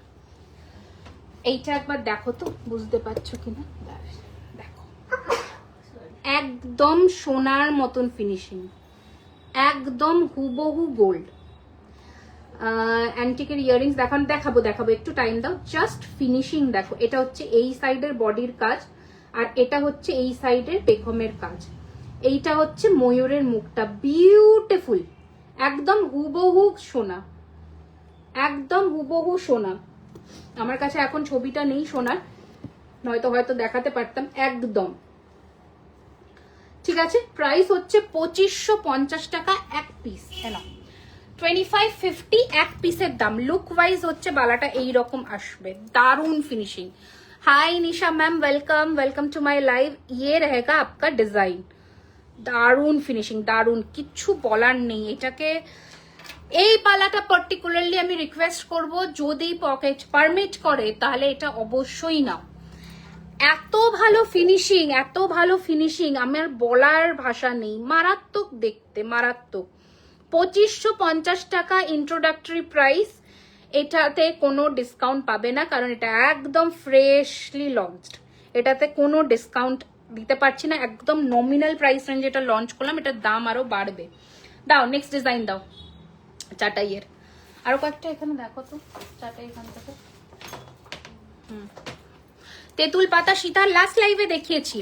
এইটা একবার দেখো তো বুঝতে পারছো কিনা। দেখো, একদম সোনার মতন ফিনিশিং, একদম হুবহু গোল্ড। অ্যান্টিকের ইয়ারিংস দেখাবো একটু টাইম দাও। জাস্ট ফিনিশিং দেখো। এটা হচ্ছে এই সাইডের বডির কাজ, আর এটা হচ্ছে এই সাইডের পেখমের কাজ। এইটা হচ্ছে ময়ূরের মুখটা, বিউটিফুল, একদম হুবহু সোনা, একদম হুবহু সোনা। আমার কাছে এখন ছবিটা নেই সোনার, নয়তো হয়তো দেখাতে পারতাম। একদম ঠিক আছে। প্রাইস হচ্ছে 2550 টাকা এক পিস। হ্যাঁ, 2550 এক পিসের দাম। লুক ওয়াইজ হচ্ছে বালাটা এইরকম আসবে, দারুন finishing. Hi Nisha ma'am, welcome, welcome to my live. ইয়ে रहेगा आपका ডিজাইন, দারুন ফিনিশিং, দারুন, কিচ্ছু বলার নেই। এটাকে, এই বালাটা পার্টিকুলারলি আমি রিকোয়েস্ট করব, যদি পকেট পারমিট করে তাহলে এটা অবশ্যই নাও। এত ভালো ফিনিশিং, এত ভালো ফিনিশিং, আমার বলার ভাষা নেই। মারাত্মক দেখতে, মারাত্মক। 2550 টাকা ইন্ট্রোডাক্টরি প্রাইস। এটাতে কোনো ডিসকাউন্ট পাবে না, কারণ এটা একদম ফ্রেশলি লঞ্চড। এটাতে কোনো ডিসকাউন্ট দিতে পারছি না, একদম নমিনাল প্রাইস রেঞ্জ এটা লঞ্চ করলাম, এটার দাম আরো বাড়বে। দাও নেক্সট ডিজাইন দাও, চাটাইয়ের। আরো কয়েকটা এখানে দেখো তো, চাটাই এখান থেকে। তেঁতুল পাতা সীতার লাস্ট লাইভে দেখিয়েছি।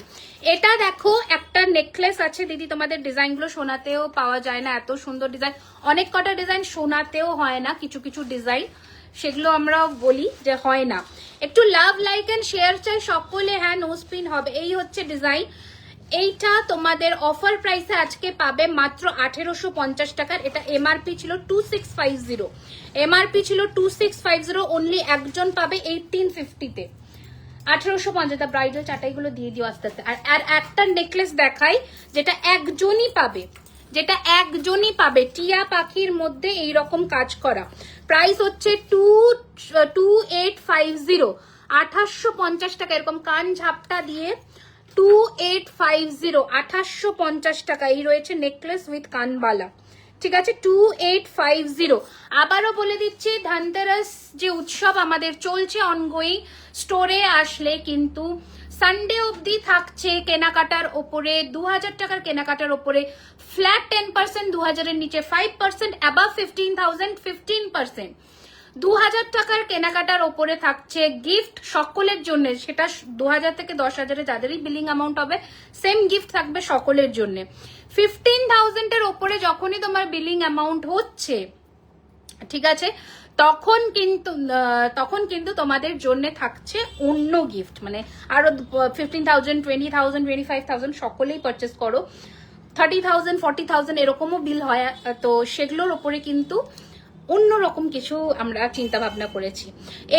এটা দেখো, একটা নেকলেস আছে দিদি, তোমাদের ডিজাইনগুলো সোনাতেও পাওয়া যায় না, এত সুন্দর ডিজাইন। অনেক কটা ডিজাইন সোনাতেও হয় না, কিছু কিছু ডিজাইন সেগুলো আমরা বলি যে হয় না। একটু লাভ, লাইক এন্ড শেয়ার চাই সকলে। হ্যাঁ, নো স্পিন হবে। এই হচ্ছে ডিজাইন। এইটা তোমাদের অফার প্রাইসে আজকে পাবে মাত্র 1850 টাকার। এটা এমআরপি ছিল 2650, এমআরপি ছিল 2650, অনলি একজন পাবে 1850-তে। 1850 ব্রাইডাল চাটাইগুলো দিয়ে দিও আস্তে আস্তে। আর একটা নেকলেস দেখাই যেটা একজনই পাবে, যেটা একজনই পাবে, টিয়া পাখির মধ্যে এইরকম কাজ করা। প্রাইস হচ্ছে 2850, 1850 টাকা। এরকম কান ঝাপটা দিয়ে 2850, 1850 টাকা। এই রয়েছে নেকলেস উইথ কানবালা, ঠিক আছে, 2850। আবারও বলে দিচ্ছি, ধনতেরাস যে উৎসব আমাদের চলছে অনগোয়িং, স্টোরে আসলে কিন্তু সানডে অবধি থাকছে কেনাকাটার ওপরে 2000 টাকার কেনাকাটার ওপরে ফ্ল্যাট 10%, 2000-এর নিচে 5%, অ্যাবাভ 15,000 15%। 2000 টাকার কেনাকাটার ওপরে থাকছে গিফট সকলের জন্য, সেটা 2000 থেকে 10,000-এ যাদেরই বিলিং অ্যামাউন্ট হবে সেম গিফট থাকবে সকলের জন্য। 15,000-এর ওপরে যখনই তোমার বিলিং অ্যামাউন্ট হচ্ছে, ঠিক আছে, তখন কিন্তু তোমাদের জন্য থাকছে অন্য গিফট, মানে আরো 15,000, 20,000, 25,000 সকলেই পারচেস করো। 30,000, 40,000 এরকমও বিল হয়, তো সেগুলোর ওপরে কিন্তু অন্যরকম কিছু আমরা চিন্তা ভাবনা করেছি।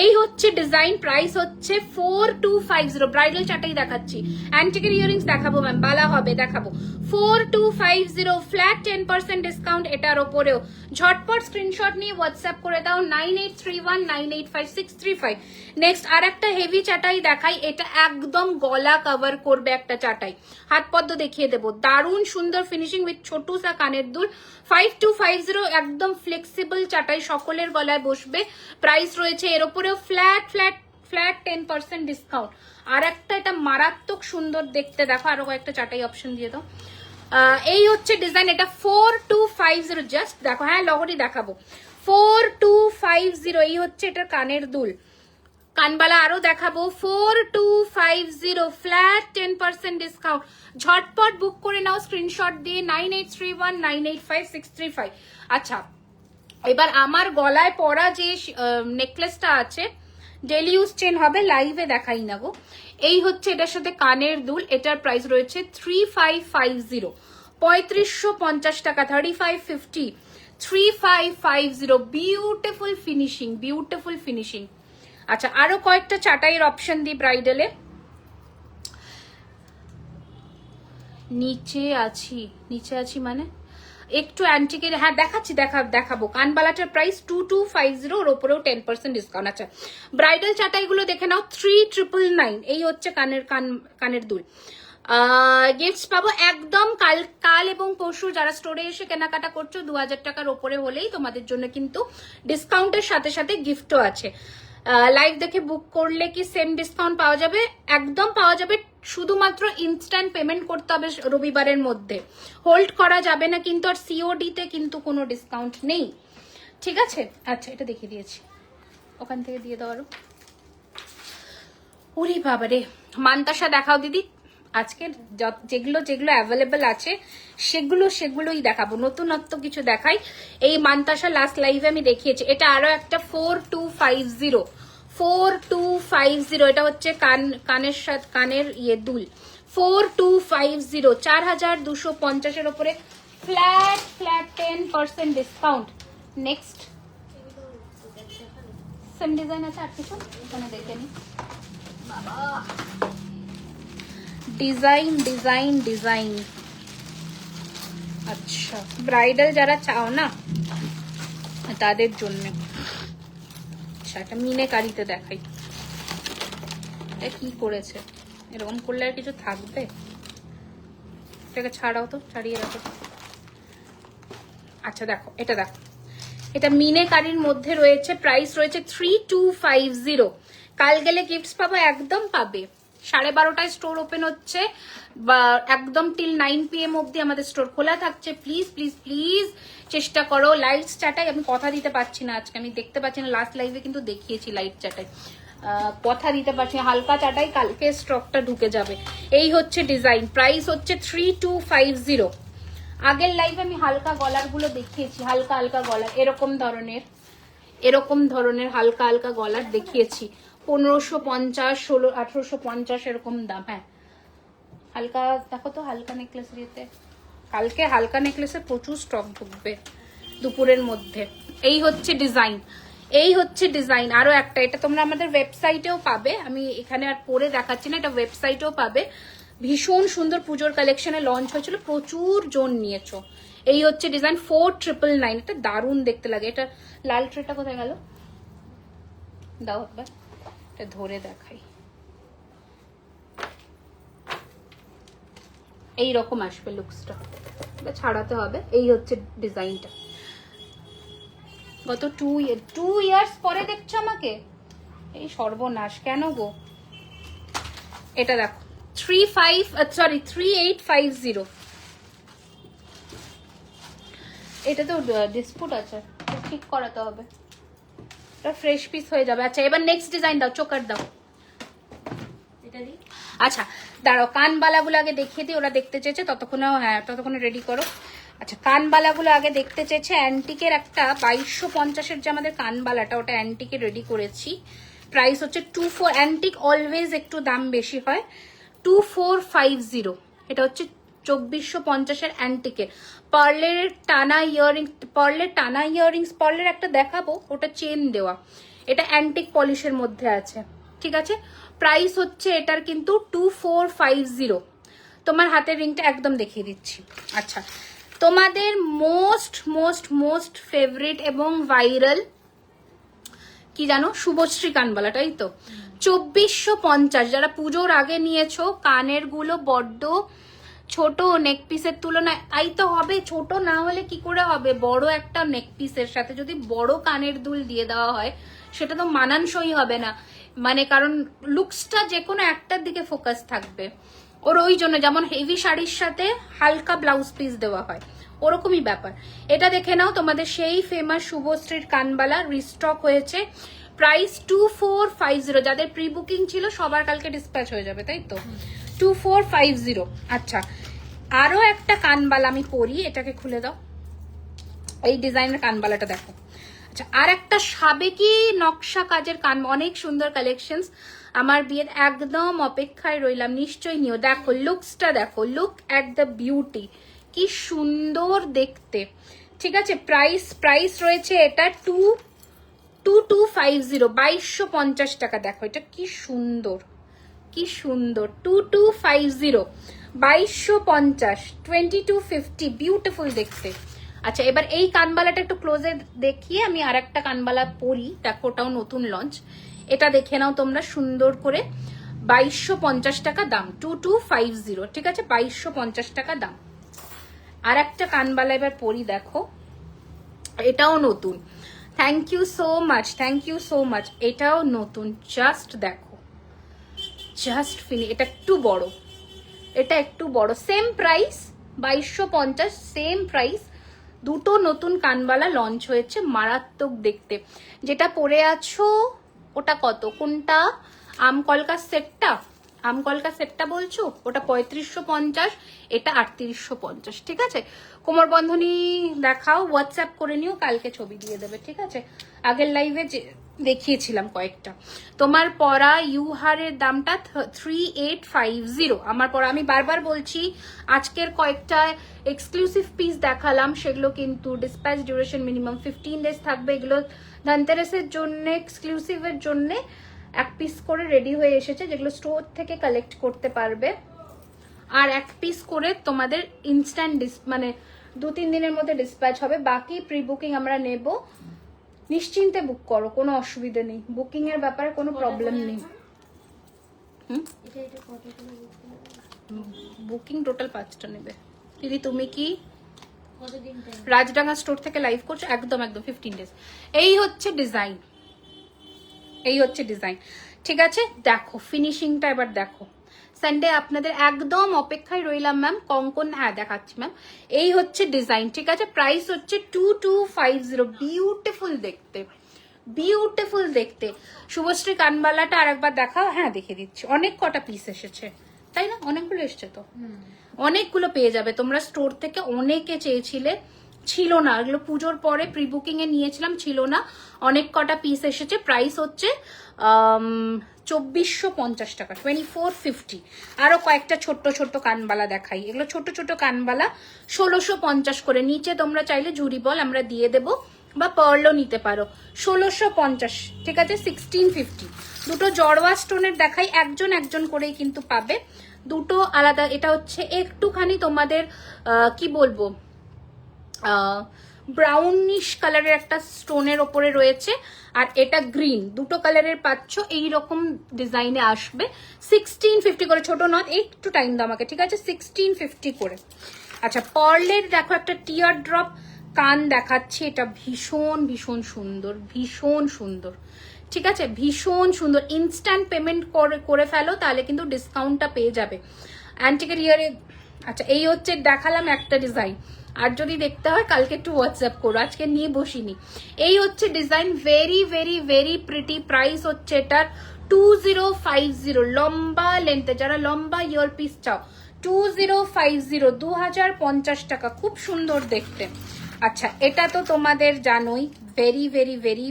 এই হচ্ছে ডিজাইন। প্রাইস হচ্ছে 4250। ব্রাইডাল চাটাই দেখাচ্ছি, অ্যান্টিকের ইয়ারিংস দেখাবো ম্যাম, বালা হবে দেখাবো। 4250, ফ্ল্যাট 10% ডিসকাউন্ট এটার ওপরেও। ঝটপট স্ক্রিনশট নিয়ে হোয়াটসঅ্যাপ করে দাও 9831985635। নেক্সট আর একটা হেভি চাটাই দেখাই, এটা একদম গলা কভার করবে একটা চাটাই, হাত পদ্ম দেখিয়ে দেবো, দারুণ সুন্দর ফিনিশিং উইথ ছোটু সা কানের দুল। 5250, একদম ফ্লেক্সিবল চাটাই, সকলের গলায় বসবে। প্রাইস রয়েছে এর ওপরেও ফ্ল্যাট 10% ডিসকাউন্ট। আর একটা এটা মারাত্মক সুন্দর দেখতে, দেখো আরো কয়েকটা চাটাই অপশন দিয়ে দাও। এই হচ্ছে ডিজাইন, এটা 4250, জাস্ট দেখো। হ্যাঁ, লহরি দেখাবো। 4250, এই হচ্ছে এটার কানের দুল, কানবালা আরো দেখাবো 4250 ফ্ল্যাট 10% ডিসকাউন্ট। ঝটপট বুক করে নাও স্ক্রিনশট দিয়ে 9831985635। আচ্ছা, এবার আমার গলায় পরা যে নেকলেসটা আছে ডেলি ইউজ চেন হবে, লাইভে দেখাই না গো। এই হচ্ছে এটার সাথে কানের দুল, এটার প্রাইস রয়েছে 3550, 3550 টাকা, 3550, 3550। Beautiful finishing, beautiful finishing. আচ্ছা, আরো কয়েকটা চাটাইয়ের অপশন দিই ব্রাইডালে। নিচে আছি মানে একটু অ্যান্টিকের, হ্যাঁ দেখাচ্ছি, দেখাবো। কানবালাটার প্রাইস 2250, ওর ওপরেও 10% ডিসকাউন্ট। আচ্ছা, ব্রাইডাল চাটাইগুলো দেখে নাও 3999। এই হচ্ছে কানের দুল। গিফটস পাবো একদম কাল এবং পরশু যারা স্টোরে এসে কেনাকাটা করছো 2000 টাকার ওপরে হলেই তোমাদের জন্য কিন্তু ডিসকাউন্টের সাথে সাথে গিফটও আছে। লাইভ দেখে বুক করলে কি সেম ডিসকাউন্ট পাওয়া যাবে? একদম পাওয়া যাবে, শুধুমাত্র ইনস্ট্যান্ট পেমেন্ট করতে হবে রবিবারের মধ্যে, হোল্ড করা যাবে না কিন্তু। আর সিওডি তে কিন্তু কোনো ডিসকাউন্ট নেই, ঠিক আছে? আচ্ছা, এটা দেখিয়ে দিয়েছি, ওখান থেকে দিয়ে দাও আরো। ওরে বাবারে, মানতাসা দেখাও দিদি। আজকে যেগুলো অ্যাভেলেবেল আছে সেগুলোই দেখাবো, নতুনত্ব কিছু দেখাই। এই মানতাসা লাস্ট লাইভে আমি দেখিয়েছি, এটা আরো একটা 4250, এটা হচ্ছে কানের সাথে কানের দুল 4250, 4250 ওপরে flat 10% discount. Next same design আছে আর কিছু এখানে দেখে নি বাবা। ডিজাইন। আচ্ছা, ব্রাইডাল যারা চাও না তাদের জন্য। আচ্ছা, এটা মিনেকারিতে দেখাই, এটা কি করেছে, এরকম করলে আর কিছু থাকবে? এটাকে ছাড়াও তো, ছাড়িয়ে রাখো। আচ্ছা দেখো, এটা মিনেকারির মধ্যে রয়েছে, প্রাইস রয়েছে 3250। কাল গেলে গিফটস পাবো, একদম পাবে। 12:30টায় স্টোর ওপেন হচ্ছে, বা একদম টিল 9 PM অব্দি আমাদের স্টোর খোলা থাকছে। প্লিজ চেষ্টা করো। লাইট চাটাই আমি কথা দিতে পারছি না আজকে, আমি দেখতে পাচ্ছি না, লাস্ট লাইভে কিন্তু দেখিয়েছি লাইট চাটাই, কথা দিতে পারছি না। হালকা চাটাই কালকে স্টকটা ঢুকে যাবে। এই হচ্ছে ডিজাইন, প্রাইস হচ্ছে 3250। আগের লাইভে আমি হালকা গলার গুলো দেখিয়েছি, হালকা গলার এরকম ধরনের হালকা গলার দেখিয়েছি, 1550, 1850 এরকম দাম। হ্যাঁ, হালকা দেখো তো, হালকা নেকলেস দিতে কালকে হালকা নেকলেসে প্রচুর স্টক ঢুকবে দুপুরের মধ্যে। এই হচ্ছে ডিজাইন, আরো একটা, এটা তোমরা আমাদের ওয়েবসাইটেও পাবে, আমি এখানে আর পরে দেখাচ্ছি না, এটা ওয়েবসাইটেও পাবে। ভীষণ সুন্দর পুজোর কালেকশনে লঞ্চ হয়েছিল, প্রচুর জন নিয়েছো। এই হচ্ছে ডিজাইন 4999, এটা দারুণ দেখতে লাগে। এটা লাল ট্রেটা কোথায় গেল, দাও একবার, এটা ধরে দেখাই। এইরকম আসবে লুকসটা, এটা ছাড়াতে হবে। এই হচ্ছে ডিজাইনটা, গত 2 ইয়ার্স পরে দেখছো আমাকে, এই সর্বনাশ কেন গো। এটা দেখো 3850, এটা তো ডিসপুট আছে, ঠিক করাতে হবে, এটা ফ্রেশ পিস হয়ে যাবে। আচ্ছা, এবার নেক্সট ডিজাইন দাও, চোকার দাও। আচ্ছা দাঁড়াও, কানবালাগুলো আগে দেখিয়ে দিই, ওরা দেখতে চেয়েছে, ততক্ষণে রেডি করো। আচ্ছা, কানবালাগুলো আগে দেখতে চেয়েছে। অ্যান্টিকের একটা 2250 যে আমাদের কানবালাটা, ওটা অ্যান্টিকে রেডি করেছি, প্রাইস হচ্ছে 24। অ্যান্টিক অলওয়েজ একটু দাম বেশি হয়, 2450। এটা হচ্ছে 2450 অ্যান্টিকের পার্লের টানা ইয়াররিংস, পার্লের একটা দেখাবো, ওটা চেন দেওয়া, এটা অ্যান্টিক পলিশের মধ্যে আছে, ঠিক আছে? প্রাইস হচ্ছে এটার কিন্তু 2450। তোমার হাতের রিংটা একদম দেখিয়ে দিচ্ছি। আচ্ছা, তোমাদের মোস্ট ফেভারিট এবং ভাইরাল কি জানো, শুভশ্রী কানবালা, তাই তো? 2450, যারা পুজোর আগে নিয়েছো, কানের গুলো বড্ড ছোট নেক পিসের তুলনায়, তাই তো হবে, ছোট না হলে কি করে হবে? বড় একটা নেক পিসের সাথে যদি বড় কানের দুল দিয়ে দেওয়া হয়, সেটা তো মানানসই হবে না, মানে কারণ লুকসটা যে কোনো একটার দিকে ফোকাস থাকবে ওর, ওই জন্য যেমন হেভি শাড়ির সাথে হালকা ব্লাউজ পিস দেওয়া হয়, ওরকমই ব্যাপার। এটা দেখে নাও, তোমাদের সেই ফেমাস শুভশ্রীর কানবালা রিস্টক হয়েছে, প্রাইস 2450, যাদের প্রি বুকিং ছিল সবার কালকে ডিসপ্যাচ হয়ে যাবে, তাই তো? 2450। আচ্ছা, আরো একটা কানবালা আমি পরি, এটাকে খুলে দাও। এই ডিজাইনের কানবালাটা দেখো। আচ্ছা, আর একটা সাবেকি নকশা কাজের কান, অনেক সুন্দর কালেকশনস। আমার বিয়ের একদম অপেক্ষায় রইলাম, নিশ্চয়ই নিও। দেখো লুকসটা দেখো, লুক অ্যাট দ্য বিউটি, কি সুন্দর দেখতে। ঠিক আছে, প্রাইস রয়েছে এটা 2250, 2250 টাকা। দেখো এটা কি সুন্দর, কি সুন্দর। 2250, 2250, 2250, বিউটিফুল দেখতে। আচ্ছা, এবার এই কানবালাটা একটু ক্লোজে দেখিয়ে আমি আর একটা কানবালা পরি। দেখো ওটাও নতুন লঞ্চ, এটা দেখে নাও তোমরা সুন্দর করে। 2250 টাকা দাম, 2250, ঠিক আছে, 2250 টাকা দাম। আর একটা কানবালা এবার পরি, দেখো এটাও নতুন। Thank you so much, thank you so much. এটাও নতুন, জাস্ট দেখো, জাস্ট এটা একটু বড়, এটা একটু বড়। Same price 2250, same price. দুটো নতুন কানবালা লঞ্চ হয়েছে, মারাত্মক দেখতে। যেটা পরে আছো ওটা কত, কোনটা? আমকলকা সেটটা, আমকলকা সেটটা বলছো, ওটা 3550, এটা 3850। ঠিক আছে, কোমর বন্ধনী দেখাও, হোয়াটসঅ্যাপ করে নিও, কালকে ছবি দিয়ে দেবে। ঠিক আছে, আগের লাইভে দেখিয়েছিলাম কয়েকটা। তোমার পরা ইউহারের দামটা 3850। আমার পরা, আমি বারবার বলছি, আজকের কয়েকটা এক্সক্লুসিভ পিস দেখালাম, সেগুলো কিন্তু ডিসপ্যাচ ডিউরেশন মিনিমাম 15 ডেজ থাকবে। এগুলো ধনতেরাসের জন্য, এক্সক্লুসিভের জন্য এক পিস করে রেডি হয়ে এসেছে, যেগুলো স্টোর থেকে কালেক্ট করতে পারবে। আর এক পিস করে তোমাদের ইনস্ট্যান্ট মানে 2-3 দিনের মধ্যে ডিসপ্যাচ হবে। বাকি প্রি বুকিং আমরা নেব, নিশ্চিন্তে বুক করো, কোনো অসুবিধা নেই, বুকিং এর ব্যাপারে কোনো প্রবলেম নেই। বুকিং টোটাল 5টা নেবে। দিদি তুমি কি রাজডাঙ্গা স্টোর থেকে লাইভ করছো? একদম একদম 15 ডেজ। এই হচ্ছে ডিজাইন, এই হচ্ছে ডিজাইন। ঠিক আছে, দেখো ফিনিশিংটা এবার দেখো। সানডে আপনাদের একদম অপেক্ষায় রইলাম ম্যাম। কঙ্কন, হ্যাঁ দেখাচ্ছি ম্যাম। এই হচ্ছে ডিজাইন, ঠিক আছে। প্রাইস হচ্ছে 2250, বিউটিফুল দেখতে, বিউটিফুল দেখতে। শুভশ্রী কানবালাটা আরেকবার দেখাও। হ্যাঁ দেখিয়ে দিচ্ছি, অনেক কটা পিস এসেছে, তাই না? অনেকগুলো এসছে তো, অনেকগুলো পেয়ে যাবে তোমরা স্টোর থেকে। অনেকে চেয়েছিলে, ছিল না, এগুলো পুজোর পরে প্রি বুকিং এ নিয়েছিলাম, ছিল না। অনেক কটা পিস এসেছে। প্রাইস হচ্ছে 2450 টাকা, 2450। আরো কয়েকটা ছোট্ট ছোট্ট কানবালা দেখাই, এগুলো ছোট ছোট কানবালা 1650 করে। নিচে তোমরা চাইলে ঝুরি বল আমরা দিয়ে দেবো, বা পার্লও নিতে পারো। 1650, ঠিক আছে, 1650। দুটো জড়োয়া স্টোনের দেখাই, একজন একজন করেই কিন্তু পাবে, দুটো আলাদা। এটা হচ্ছে একটুখানি তোমাদের কি বলবো, ব্রাউনিশ কালারের একটা স্টোনের ওপরে রয়েছে, আর এটা গ্রিন, দুটো কালারের পাচ্ছ। এইরকম ডিজাইনে আসবে। 1650 করে, ছোট নট, একটু টাইম দাও আমাকে, ঠিক আছে, 1650 করে। আচ্ছা, পার্লের দেখো একটা টিয়ার ড্রপ কান দেখাচ্ছি, এটা ভীষণ ভীষণ সুন্দর, ভীষণ সুন্দর, ঠিক আছে, ভীষণ সুন্দর। ইনস্ট্যান্ট পেমেন্ট করে ফেলো, তাহলে কিন্তু ডিসকাউন্টটা পেয়ে যাবে। অ্যান্টিকের ইয়ারে। আচ্ছা, এই হচ্ছে দেখালাম একটা ডিজাইন, আর যদি দেখতে হয় কালকে একটু হোয়াটসঅ্যাপ করো, আজকে নিয়ে বসিনি। এই হচ্ছে design, very very very pretty. Price হচ্ছে এটার 2050, লম্বা লেন্থে, যারা লম্বা ইয়ার পিস চাও 2050, 2050 টাকা, খুব সুন্দর দেখতে। আচ্ছা, এটা তো তোমাদের জানোই, very very very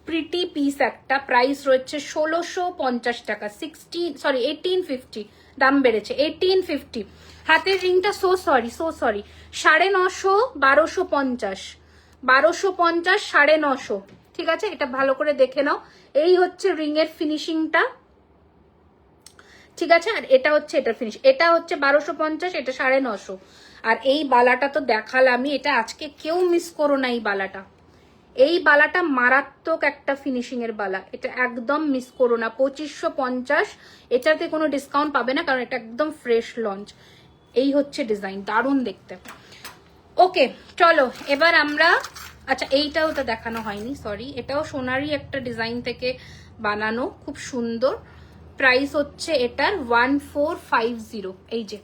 pretty piece একটা। প্রাইস রয়েছে 1650 টাকা, 1850, দাম বেড়েছে, 1850। হাতের রিংটা সো সরি 950, 1250, 1250, 950, ঠিক আছে। এটা ভালো করে দেখে নাও। এই হচ্ছে রিং এর ফিনিশিংটা, ঠিক আছে। আর এটা হচ্ছে এটার ফিনিশ, এটা হচ্ছে 1250, এটা 950। আর এই বালাটা তো দেখালামই, এটা আজকে কেউ মিস করো না। এই বালাটা, এই বালাটা মারাত্মক একটা ফিনিশিং এর বালা, এটা একদম মিস করো না। 2550, এটাতে কোনো ডিসকাউন্ট পাবে না, কারণ এটা একদম ফ্রেশ লঞ্চ। এই হচ্ছে ডিজাইন, দারুণ দেখতে। ওকে চলো এবার আমরা, আচ্ছা এইটাও তো দেখানো হয়নি, সরি। এটাও সোনারি একটা ডিজাইন থেকে বানানো, খুব সুন্দর। প্রাইস হচ্ছে এটার 1450, এই যে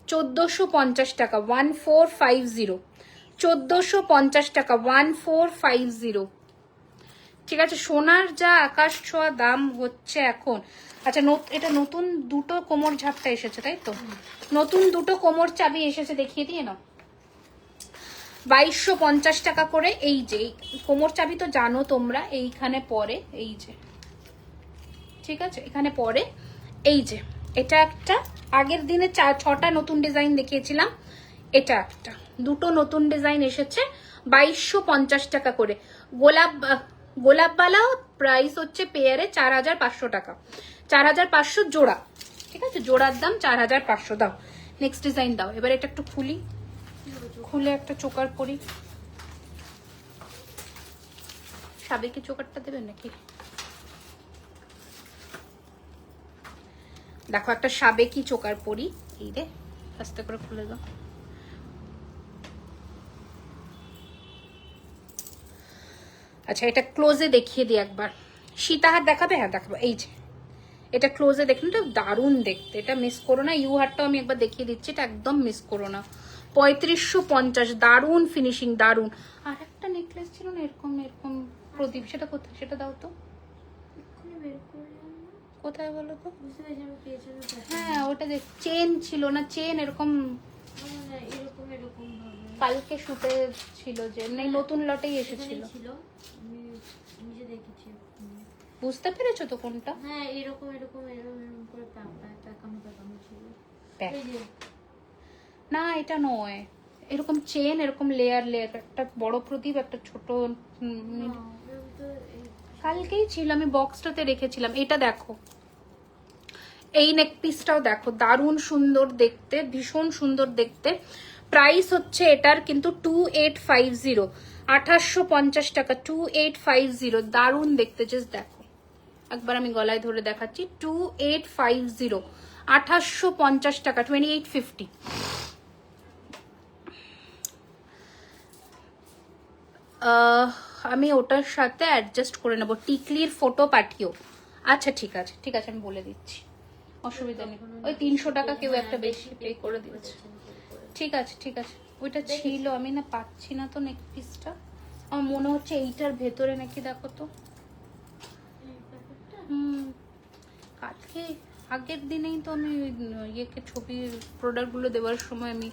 1450 টাকা, 1450, 1450 টাকা, 1450, ঠিক আছে, সোনার যা আকাশ ছোঁয়া দাম হচ্ছে এখন। আচ্ছা, এটা নতুন দুটো কোমর ঝাপটা এসেছে তাই তো? নতুন দুটো কোমর চাবি এসেছে, দেখিয়ে দিয়ে না। 2250 টাকা করে। এই যে কোমর চাবি তো জানো তোমরা, এইখানে পরে, এই যে, ঠিক আছে, এখানে পরে। এই যে এটা একটা, আগের দিনে 6টা নতুন ডিজাইন দেখিয়েছিলাম, এটা একটা, দুটো নতুন ডিজাইন এসেছে 2250 টাকা করে। গোলাপবালা প্রাইস হচ্ছে পেয়ারে 4500 টাকা, 4500 জোড়া। ঠিক আছে, জোড়ার দাম 4500। দাও নেক্সট ডিজাইন দাও। এবার এটা একটু খুলে একটা চোকার পরি। সাবেকি চোকারটা দেবেন নাকি? দেখো একটা সাবেকি চোকার পরি, এই রে, আস্তে করে খুলে দাও। আচ্ছা, এটা ক্লোজে দেখিয়ে দিই একবার। সীতাহার দেখাবে? হ্যাঁ দেখাবো। এই যে এটা ক্লোজে দেখুন, এটা দারুণ দেখতে, এটা মিস করো না। ইউ হারটাও আমি একবার দেখিয়ে দিচ্ছি, এটা একদম মিস করো না। 3550, দারুণ ফিনিশিং, দারুণ। আর একটা নেকলেস ছিল না এরকম এরকম প্রদীপ, সেটা কোথায়? সেটা দাও তো। কোথায় বলো তো? হ্যাঁ ওটা দেখ, চেন ছিল না, চেন এরকম কালকে শুটে ছিল যে, নতুন লটেই এসেছিল। বুঝতে পেরেছো তো কোনটা? হ্যাঁ এরকম এরকম এরকম এরকম করে প্যাকানো ছিল। না এটা নয়, এরকম চেন, এরকম লেয়ার লেয়ার, একটা বড় প্রদীপ, একটা ছোট। কালকেই ছিল, আমি বক্সটাতে রেখেছিলাম। এটা দেখো, এই নেক পিসটাও দেখো, দারুণ সুন্দর দেখতে, ভীষণ সুন্দর দেখতে। প্রাইস হচ্ছে এটার কিন্তু 2850, 2850 টাকা, 2850, দারুণ দেখতে। জাস্ট দেখো একবার, আমি গলায় ধরে দেখাচ্ছি, 2850, 2850 টাকা, 2850। আমি ওটার সাথে অ্যাডজাস্ট করে নেবো, টিকলির ফটো পাঠিও। আচ্ছা ঠিক আছে ঠিক আছে, আমি বলে দিচ্ছি, অসুবিধা নেই। ওই 300 টাকা কেউ একটা বেশি পে করে দিয়েছে। ঠিক আছে ঠিক আছে, ওইটা ছিল, আমি না পাচ্ছি না তো নেক পিসটা। আমার মনে হচ্ছে এইটার ভেতরে নাকি, দেখো তো। কালকে আগের দিনেই তো আমি ইয়েকে ছবির প্রোডাক্টগুলো দেওয়ার সময় আমি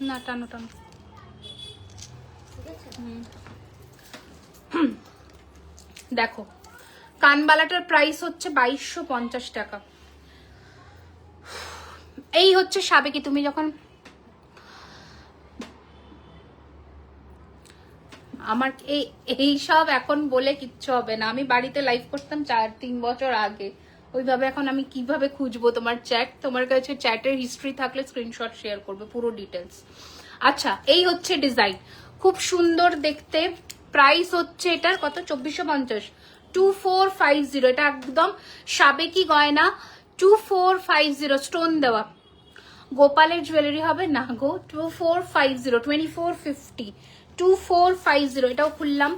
না টানো টানো। দেখো কানবালাটার প্রাইস হচ্ছে 2250 টাকা। এই হচ্ছে সাবেকি। তুমি যখন আমার এই সব এখন বলে কিচ্ছু হবে না। আমি বাড়িতে লাইভ করতাম 3 বছর আগে, ওইভাবে এখন আমি কিভাবে খুঁজবো তোমার চ্যাট? তোমার কাছে চ্যাটের হিস্ট্রি থাকলে স্ক্রিনশট শেয়ার করবে, পুরো ডিটেলস। আচ্ছা, এই হচ্ছে ডিজাইন, খুব সুন্দর দেখতে। প্রাইস হচ্ছে এটার কত? 2450, 2450। এটা একদম সাবেকি গয়না, 2450, স্টোন দেওয়া। গোপালের জুয়েলারি হবে না গো। 2450, 2450, 2450। এটাও খুললাম,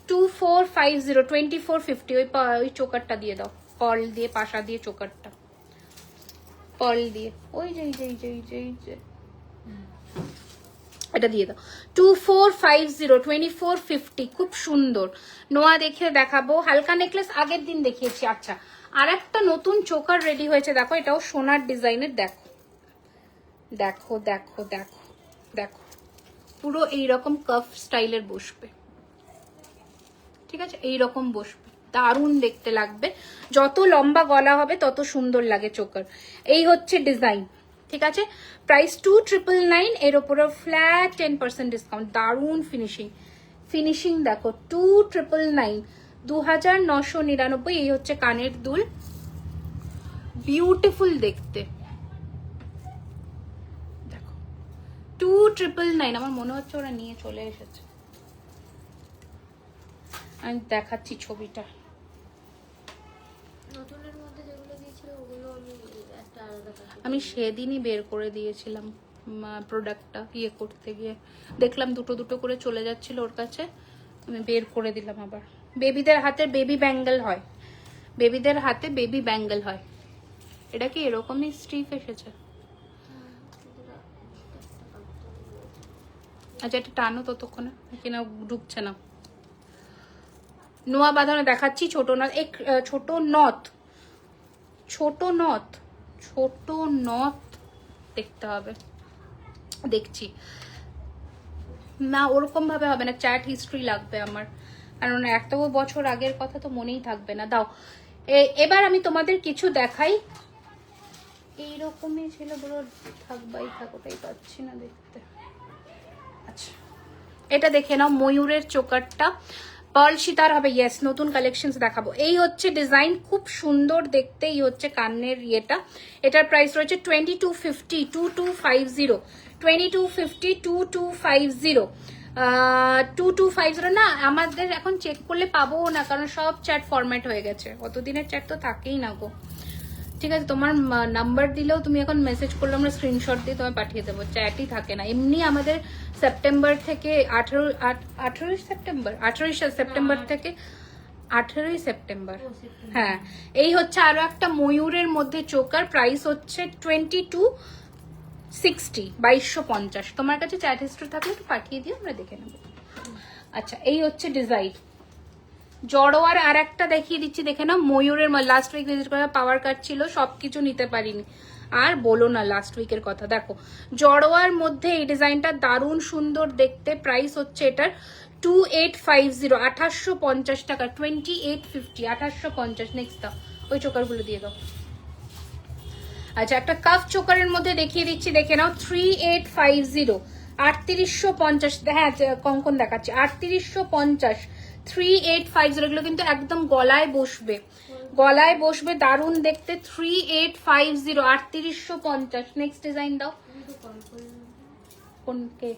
2450, 2450। ওই চোকারটা দিয়ে দাও, পার্ল দিয়ে, পাশা দিয়ে চোকারটা, পার্ল দিয়ে, ওই যে এটা দিয়ে দাও। 2450, 2450, খুব সুন্দর। নোয়া দেখে দেখাবো। হালকা নেকলেস আগের দিন দেখিয়েছি। আচ্ছা, আর একটা নতুন চোকার রেডি হয়েছে, দেখো, এটাও সোনার ডিজাইনের। দেখো দেখো দেখো দেখো দেখো, পুরো এইরকম কার্ভ স্টাইলের বসবে, ঠিক আছে, এইরকম বসবে, দারুণ দেখতে লাগবে। যত লম্বা গলা হবে তত সুন্দর লাগে চোকার। এই হচ্ছে ডিজাইন, ঠিক আছে। প্রাইস 2999, এর ওপরে ফ্ল্যাট 10% ডিসকাউন্ট। দারুণ ফিনিশিং দেখো, 2999, 2999। এই হচ্ছে কানের দুল, বিউটিফুল দেখতে। 2999। আমার মনে হচ্ছে ওরা নিয়ে চলে এসেছে। আমি দেখাচ্ছি ছবিটা। আমি সেদিনই বের করে দিয়েছিলাম প্রোডাক্টটা, ইয়ে করতে গিয়ে দেখলাম দুটো দুটো করে চলে যাচ্ছিল ওর কাছে, আমি বের করে দিলাম আবার। বেবিদের হাতে বেবি ব্যাঙ্গেল হয়, বেবিদের হাতে বেবি ব্যাঙ্গেল হয়। এটা কি এরকমই স্ট্রিপ এসেছে? আচ্ছা এটা টানো ততক্ষণে, কিনা ঢুকছে না। নোয়া বাঁধানো দেখাচ্ছি, ছোট নথ, এক ছোট নথ, ছোট নথ, ছোট নথ দেখতে হবে, দেখছি না ওরকম ভাবে হবে না, চ্যাট হিস্ট্রি লাগবে আমার, কারণ এত বছর আগের কথা তো মনেই থাকবে না। দাও এবার আমি তোমাদের কিছু দেখাই। এইরকমই ছিল বলো, থাকবাই থাক, ওটাই পাচ্ছি না দেখতে। আচ্ছা এটা দেখে নাও, ময়ূরের চোকারটা পার্ল সীতার হবে, ইয়েস নতুন কালেকশন দেখাবো। এই হচ্ছে ডিজাইন, খুব সুন্দর দেখতে। এই হচ্ছে কানের ইয়েটা, এটার প্রাইস রয়েছে 2250, 2250, 2250, 2250, 2250 না। আমাদের এখন চেক করলে পাবো না, কারণ সব চ্যাট ফরম্যাট হয়ে গেছে, অতদিনের চ্যাট তো থাকেই না গো। ঠিক আছে, তোমার নাম্বার দিলেও তুমি এখন মেসেজ করলে আমরা স্ক্রিনশট দিয়ে তোমায় পাঠিয়ে দেবো, চ্যাটই থাকে না। এমনি আমাদের সেপ্টেম্বর থেকে 18 সেপ্টেম্বর থেকে 18 সেপ্টেম্বর, হ্যাঁ। এই হচ্ছে আরো একটা ময়ূরের মধ্যে চোকার, প্রাইস হচ্ছে 2260, 2250। তোমার কাছে চ্যাট হিস্ট্রি থাকলে একটু পাঠিয়ে দিও, আমরা দেখে নেবো। আচ্ছা এই হচ্ছে ডিজাইন। জড়োয়ার আর একটা দেখিয়ে দিচ্ছি, দেখে না, ময়ূরের লাস্ট উইক ভিজিট করা পাওয়ার কার্ড ছিল, সবকিছু নিতে পারিনি, আর বলো না লাস্ট উইকের কথা। দেখো জড়োয়ার মধ্যে এই ডিজাইনটা দারুণ সুন্দর দেখতে, প্রাইস হচ্ছে এটার 2850, 2850 টাকা, 2850, 2850। নেক্সট দাও, ওই চোকারগুলো দিয়ে দাও। আচ্ছা একটা কাফ চোকারের মধ্যে দেখিয়ে দিচ্ছি, দেখে নাও, 3850, 3850, হ্যাঁ কঙ্কন দেখাচ্ছি, 3850, 3850। এগুলো কিন্তু একদম গলায় বসবে, গলায় বসবে, দারুণ দেখতে, 3850, 3850। নেক্সট ডিজাইন দাও। কোনকে?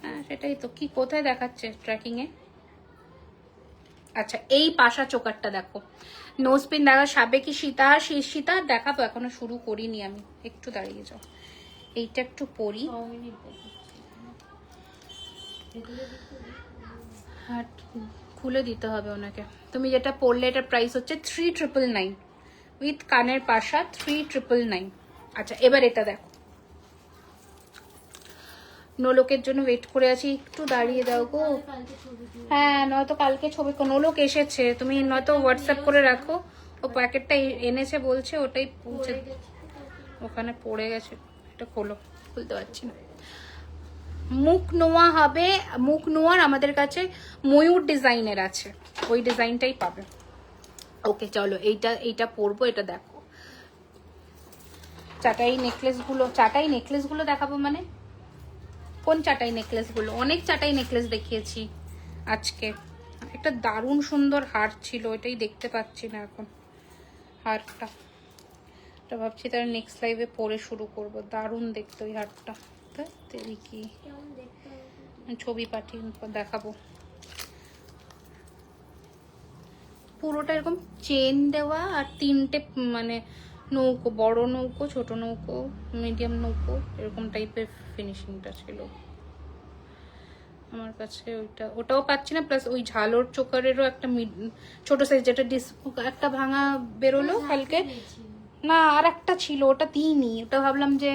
হ্যাঁ সেটাই তো, কি কোথায় দেখাচ্ছে ট্র্যাকিং এ? আচ্ছা এই পাশা চোকারটা দেখো, নোজপিন দেখা, সাবেকি সীতা, শীষ সীতা দেখাবো, এখনো শুরু করিনি আমি, একটু দাঁড়িয়ে যাও, এইটা একটু পরি। হ্যাঁ খুলে দিতে হবে ওনাকে। তুমি যেটা পরলে এটার প্রাইস হচ্ছে 3999 উইথ কানের পাশা, 3999। আচ্ছা এবার এটা দেখো, নোলকের জন্য ওয়েট করে আছি, একটু দাঁড়িয়ে দাও গো। হ্যাঁ নয়তো কালকে ছবি, নোলক এসেছে, তুমি নয়তো হোয়াটসঅ্যাপ করে রাখো, ও প্যাকেটটা এনেছে বলছে, ওটাই পৌঁছে ওখানে পড়ে গেছে, এটা খোলো, খুলতে পারছি না। মুখ নোয়া হবে, মুখ নোয়ার আমাদের কাছে ময়ূর ডিজাইনের আছে, ওই ডিজাইনটাই পাবে। ওকে চলো এইটা পরবো, এটা দেখো। চাটাই নেকলেস গুলো দেখাবো, মানে কোন চাটাই নেকলেস গুলো? অনেক চাটাই নেকলেস দেখিয়েছি আজকে। একটা দারুণ সুন্দর হার ছিল, এটাই দেখতে পাচ্ছি না এখন হারটা, এটা ভাবছি তার নেক্সট লাইভে পরে শুরু করব। দারুণ দেখতে ওই হারটা, কি ছবি পাঠিয়ে দেখাবো। পুরোটা এরকম চেন দেওয়া, আর তিনটে মানে নৌকো, বড় নৌকো, ছোট নৌকো, মিডিয়াম নৌকো, এরকম টাইপের ফিনিশিংটা ছিল আমার কাছে। ওটাও পাচ্ছি না, প্লাস ওই ঝালোর চোকারেরও একটা ছোট সাইজ, যেটা একটা ভাঙা বেরোলো কালকে, না আর একটা ছিল, ওটা দিইনি, ওটা ভাবলাম যে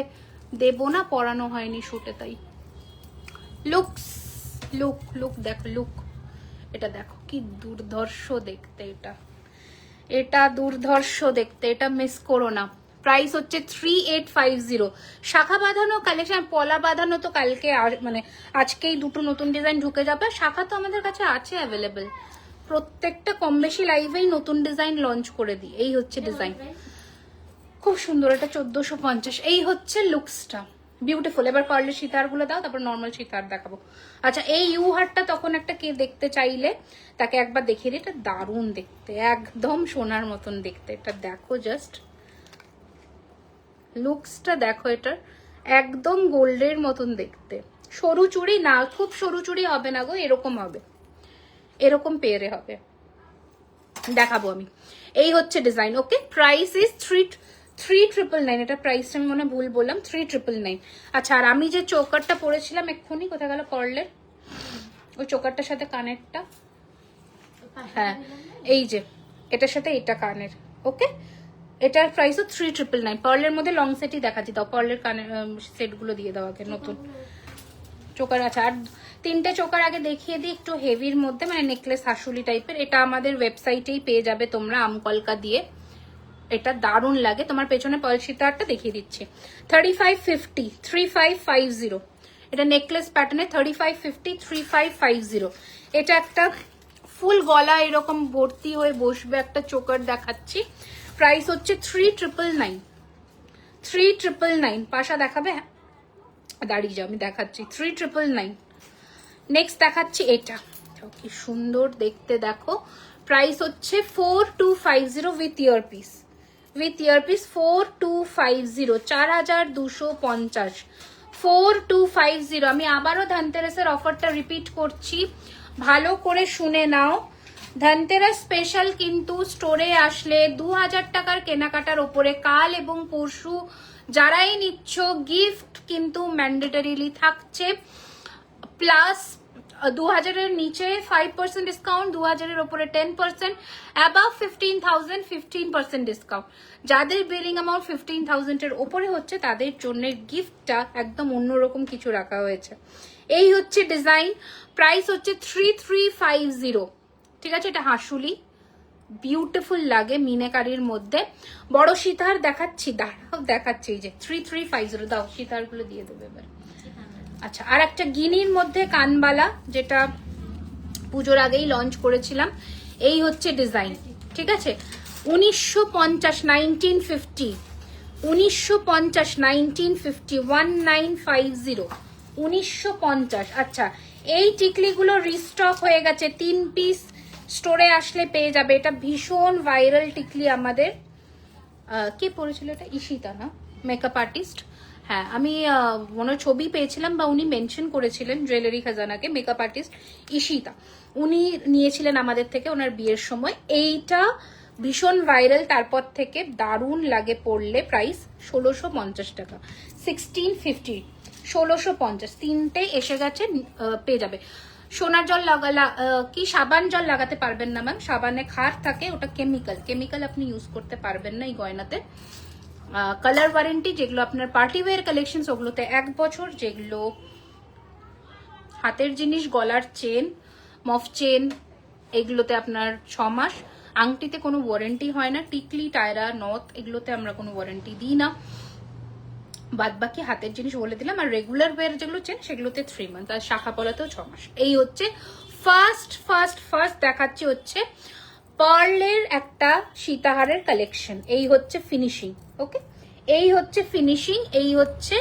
দেবো না, পরানো হয়নি শুটে, তাই। লুক দেখো, লুক এটা দেখো, কি দুর্ধর্ষ দেখতে, এটা দুর্ধর্ষ দেখতে, এটা মিস করো না। প্রাইস হচ্ছে 3850। শাখা বাঁধানো কালেকশন, পলা বাঁধানো তো কালকে মানে আজকেই দুটো নতুন ডিজাইন ঢুকে যাবে। শাখা তো আমাদের কাছে আছে অ্যাভেলেবেল, প্রত্যেকটা কম বেশি লাইভেই নতুন ডিজাইন লঞ্চ করে দিই। এই হচ্ছে ডিজাইন, খুব সুন্দর, এটা 1450। এই হচ্ছে লুকসটা, বিউটিফুল। এবার পার্লের সীতারগুলো দাও, তারপর নর্মাল সীতার দেখাবো। আচ্ছা এই ইউ হারটা তখন একটা কে দেখতে চাইলে তাকে একবার দেখিয়ে দিই, এটা দারুণ দেখতে, একদম সোনার মতন দেখতে, এটা দেখো জাস্ট লুকসটা দেখো, এটার একদম গোল্ডের মতন দেখতে। সরু চুড়ি না, খুব সরু চুড়ি হবে না গো, এরকম হবে, এরকম পেয়ারে হবে, দেখাবো আমি। এই হচ্ছে ডিজাইন। Okay price is 3999। এটা প্রাইসটা আমি মনে ভুল বললাম, 3999। আচ্ছা আর আমি যে চোকারটা পরেছিলাম এক্ষুনি, কোথায় গেল পার্লের ওই চোকারটার সাথে কানেরটা, হ্যাঁ এই যে এটার সাথে এটা কানের। ওকে এটার প্রাইসও 3999। পার্লের মধ্যে লং সেটই দেখাচ্ছি, দাও পার্লের কানের সেটগুলো দিয়ে দাও আগে, নতুন চোকার আছে। আর তিনটে চোকার আগে দেখিয়ে দিই একটু হেভির মধ্যে, মানে নেকলেস হাসুলি টাইপের। এটা আমাদের ওয়েবসাইটেই পেয়ে যাবে তোমরা, আমকলকা দিয়ে। এটা দারুণ লাগে। তোমার পেছনে পার্ল সীতাহারটা দেখিয়ে দিচ্ছি। 3550, 3550। এটা নেকলেস প্যাটার্নে 3550, 3550। এটা একটা ফুল গলা এরকম ভর্তি হয়ে বসবে একটা চোকার দেখাচ্ছি। প্রাইস হচ্ছে 3999, 3999। পাশা দেখাবে? হ্যাঁ দাঁড়িয়ে যাও, আমি দেখাচ্ছি। 3999। নেক্সট দেখাচ্ছি এটা, কি সুন্দর দেখতে দেখো। প্রাইস হচ্ছে 4250 উইথ ইয়ারপিস, উইথ ইয়ারপিস 4250, 4250, 4250। আমি আবারও ধনতেরাসের অফারটা রিপিট করছি, ভালো করে শুনে নাও। ধনতেরাস স্পেশাল কিন্তু স্টোরে আসলে 2000 টাকার কেনাকাটার ওপরে কাল এবং পরশু যারাই নিচ্ছ গিফট কিন্তু ম্যান্ডেটরিলি থাকছে। প্লাস 2000-এর নিচে 5% ডিসকাউন্ট, 2000-এর ওপরে 10%, অ্যাবাভ 15,000 15% ডিসকাউন্ট। যাদের বিলিং অ্যামাউন্ট 15,000-এর ওপরে হচ্ছে তাদের জন্য গিফটটা একদম অন্যরকম কিছু রাখা হয়েছে। এই হচ্ছে ডিজাইন। প্রাইস হচ্ছে 3350। ঠিক আছে, এটা হাসুলি, বিউটিফুল লাগে মিনাকারির মধ্যে। বড় সীতাহার দেখাচ্ছি, দাঁড়াও দেখাচ্ছি। এই যে 3350, দাও সীতাহারগুলো দিয়ে দেবে এবার। আচ্ছা, আর একটা গিনির মধ্যে কানবালা, যেটা পুজোর আগেই লঞ্চ করেছিলাম। এই হচ্ছে ডিজাইন। ঠিক আছে, 1950, 1950, 1950, 1950, 1950, 1950। আচ্ছা, এই টিকলিগুলো রিস্টক হয়ে গেছে, 3 পিস স্টোরে আসলে পেয়ে যাবে। এটা ভীষণ ভাইরাল টিকলি আমাদের। কে পড়েছিল এটা? ঈশিতা না, মেকআপ আর্টিস্ট। হ্যাঁ, আমি মনে ছবি পেয়েছিলাম বা উনি মেনশন করেছিলেন জুয়েলারি খাজানাকে, মেকআপ আর্টিস্ট ঈশিতা। উনি নিয়েছিলেন আমাদের থেকে ওনার বিয়ের সময়। এইটা ভীষণ ভাইরাল, তারপর থেকে দারুণ লাগে পড়লে। প্রাইস 1650 টাকা, 1650, 1650। তিনটে এসে গেছে, পেয়ে যাবে। সোনার জল কি সাবান জল লাগাতে পারবেন না ম্যাম, সাবানে ক্ষার থাকে, ওটা কেমিক্যাল, কেমিক্যাল আপনি ইউজ করতে পারবেন না এই গয়নাতে। কালার ওয়ারেন্টি, যেগুলো আপনার পার্টি ওয়্যার কালেকশন ওগুলোতে 1 বছর, যেগুলো হাতের জিনিস, গলার চেন, মফ চেন, এগুলোতে আপনার 6 মাস। আংটিতে কোনো ওয়ারেন্টি হয় না, টিকলি, টায়রা, নথ এগুলোতে আমরা কোনো ওয়ারেন্টি দিই না। বাদ বাকি হাতের জিনিস বলে দিলাম। আর রেগুলার ওয়্যার যেগুলো চেন সেগুলোতে 3 মান্থ, আর শাখা পলাতেও 6 মাস। এই হচ্ছে ফার্স্ট দেখাচ্ছি হচ্ছে পার্লের একটা সীতাহারের কালেকশন। এই হচ্ছে ফিনিশিং, ওকে, এই হচ্ছে ফিনিশিং। এই হচ্ছে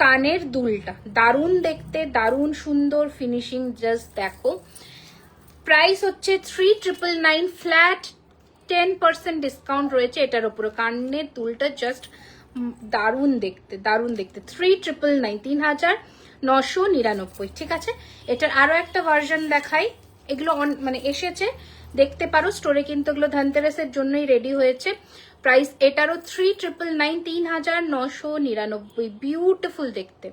কানের দুলটা, দারুণ দেখতে, দারুণ সুন্দর ফিনিশিং, জাস্ট দেখো। প্রাইস হচ্ছে 3999, ফ্ল্যাট 10% ডিসকাউন্ট রয়েছে এটার উপরে। কানের দুলটা জাস্ট দারুণ দেখতে, দারুণ দেখতে। 3999, 3999। ঠিক আছে, এটার আরো একটা ভার্সন দেখাই। এগুলো মানে এসেছে, দেখতে পারো স্টোরে, কিন্তু এগুলো ধনতেরাসের জন্যই রেডি হয়েছে। প্রাইস এটারও 3999, 3999। বিউটিফুল দেখতে,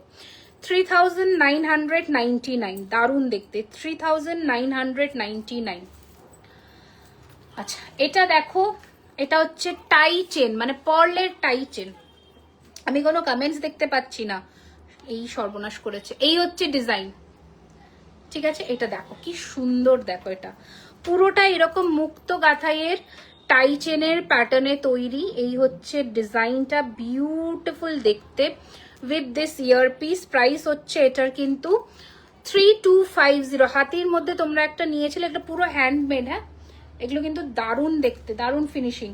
3999, দারুণ দেখতে, 3999। আচ্ছা, এটা দেখো, এটা হচ্ছে টাই চেন, মানে পার্লের টাই চেন। আমি কোনো কমেন্টস দেখতে পাচ্ছি না, এই সর্বনাশ করেছে। এই হচ্ছে ডিজাইন। ঠিক আছে, এটা দেখো কি সুন্দর, দেখো এটা পুরোটা এরকম মুক্ত গাথাইয়ের টাই চেনের প্যাটার্নে তৈরি। এই হচ্ছে ডিজাইনটা, বিউটিফুল দেখতে, উইথ দিস ইয়ারপিস। প্রাইস হচ্ছে এটার কিন্তু 3250। হাতির মধ্যে তোমরা একটা নিয়েছিলে, একটা পুরো হ্যান্ডমেড। হ্যাঁ, এগুলো কিন্তু দারুণ দেখতে, দারুণ ফিনিশিং।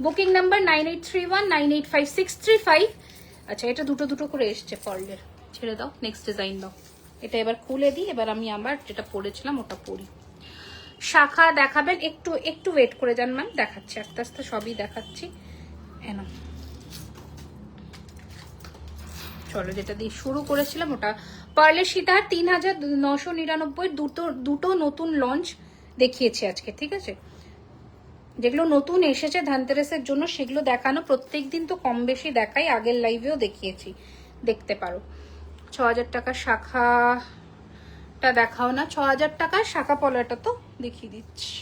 Booking number 9831 985635। আচ্ছা, এটা দুটো দুটো করে এসছে পার্লের। ছেড়ে দাও, নেক্সট ডিজাইন দাও। এটা এবার খুলে দিই, এবার আমি আমার যেটা পরেছিলাম ওটা পরি। শাখা দেখাবেন? একটু একটু ওয়েট করে যান ম্যাম, দেখাচ্ছি আস্তে আস্তে, সবই দেখাচ্ছি। এনো, চলো যেটা দিয়ে শুরু করেছিলাম ওটা। পার্লের সীতাহার 3999, দুটো নতুন লঞ্চ দেখিয়েছি আজকে। ঠিক আছে, যেগুলো নতুন এসেছে ধনতেরাসের জন্য সেগুলো দেখানো, প্রত্যেকদিন তো কম বেশি দেখাই, আগের লাইভেও দেখিয়েছি, দেখতে পারো। 6000 টাকার শাখাটা দেখাও না, 6000 টাকার শাখা পলাটা তো দেখিয়ে দিচ্ছি।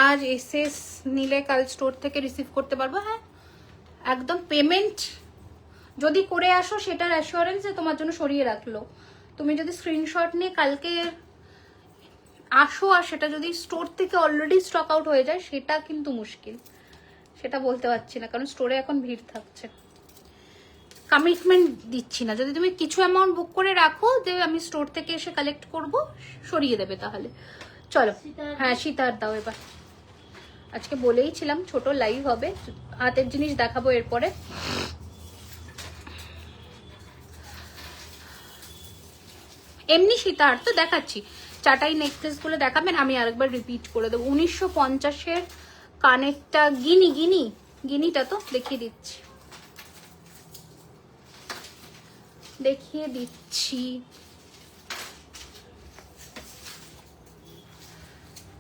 আজ এসএস নিলে কাল স্টোর থেকে রিসিভ করতে পারবো? হ্যাঁ, একদম পেমেন্ট যদি করে আসো সেটার অ্যাসিওরেন্স যে তোমার জন্য সরিয়ে রাখলো। তুমি যদি স্ক্রিনশট নিয়ে কালকে আসো আর সেটা যদি স্টোর থেকে অলরেডি স্টক আউট হয়ে যায় সেটা কিন্তু মুশকিল, সেটা বলতে পারছি না কারণ স্টোরে এখন ভিড় থাকছে। কমিটমেন্ট দিচ্ছি না, যদি তুমি কিছু অ্যামাউন্ট বুক করে রাখো যে আমি স্টোর থেকে এসে কালেক্ট করব, সরিয়ে দেবে তাহলে। চলো হ্যাঁ সীতার দাও এবার। আজকে বলেইছিলাম ছোট লাইভ হবে, হাতের জিনিস দেখাবো এরপরে। এমনি সীতার তো দেখাচ্ছি, চাটাই নেকলেস গুলো দেখাবেন, আমি আরেকবার রিপিট করে দেবো। 1950-এর কানেরটা গিনিটা তো দেখিয়ে দিচ্ছি।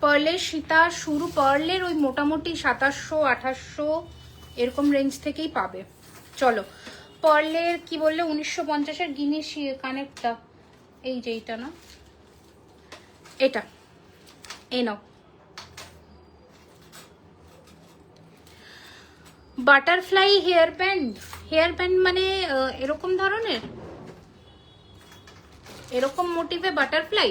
পার্লের সীতার শুরু, পার্লের ওই মোটামুটি 2700-2800 এরকম রেঞ্জ থেকেই পাবে। চলো পার্লের কি বললে 1950-এর গিনি কানেরটা, এই যে এইটা না, এটা এই নাও। বাটারফ্লাই হেয়ার ব্যান্ড মানে এরকম ধরনের, এরকম মোটিভে বাটারফ্লাই,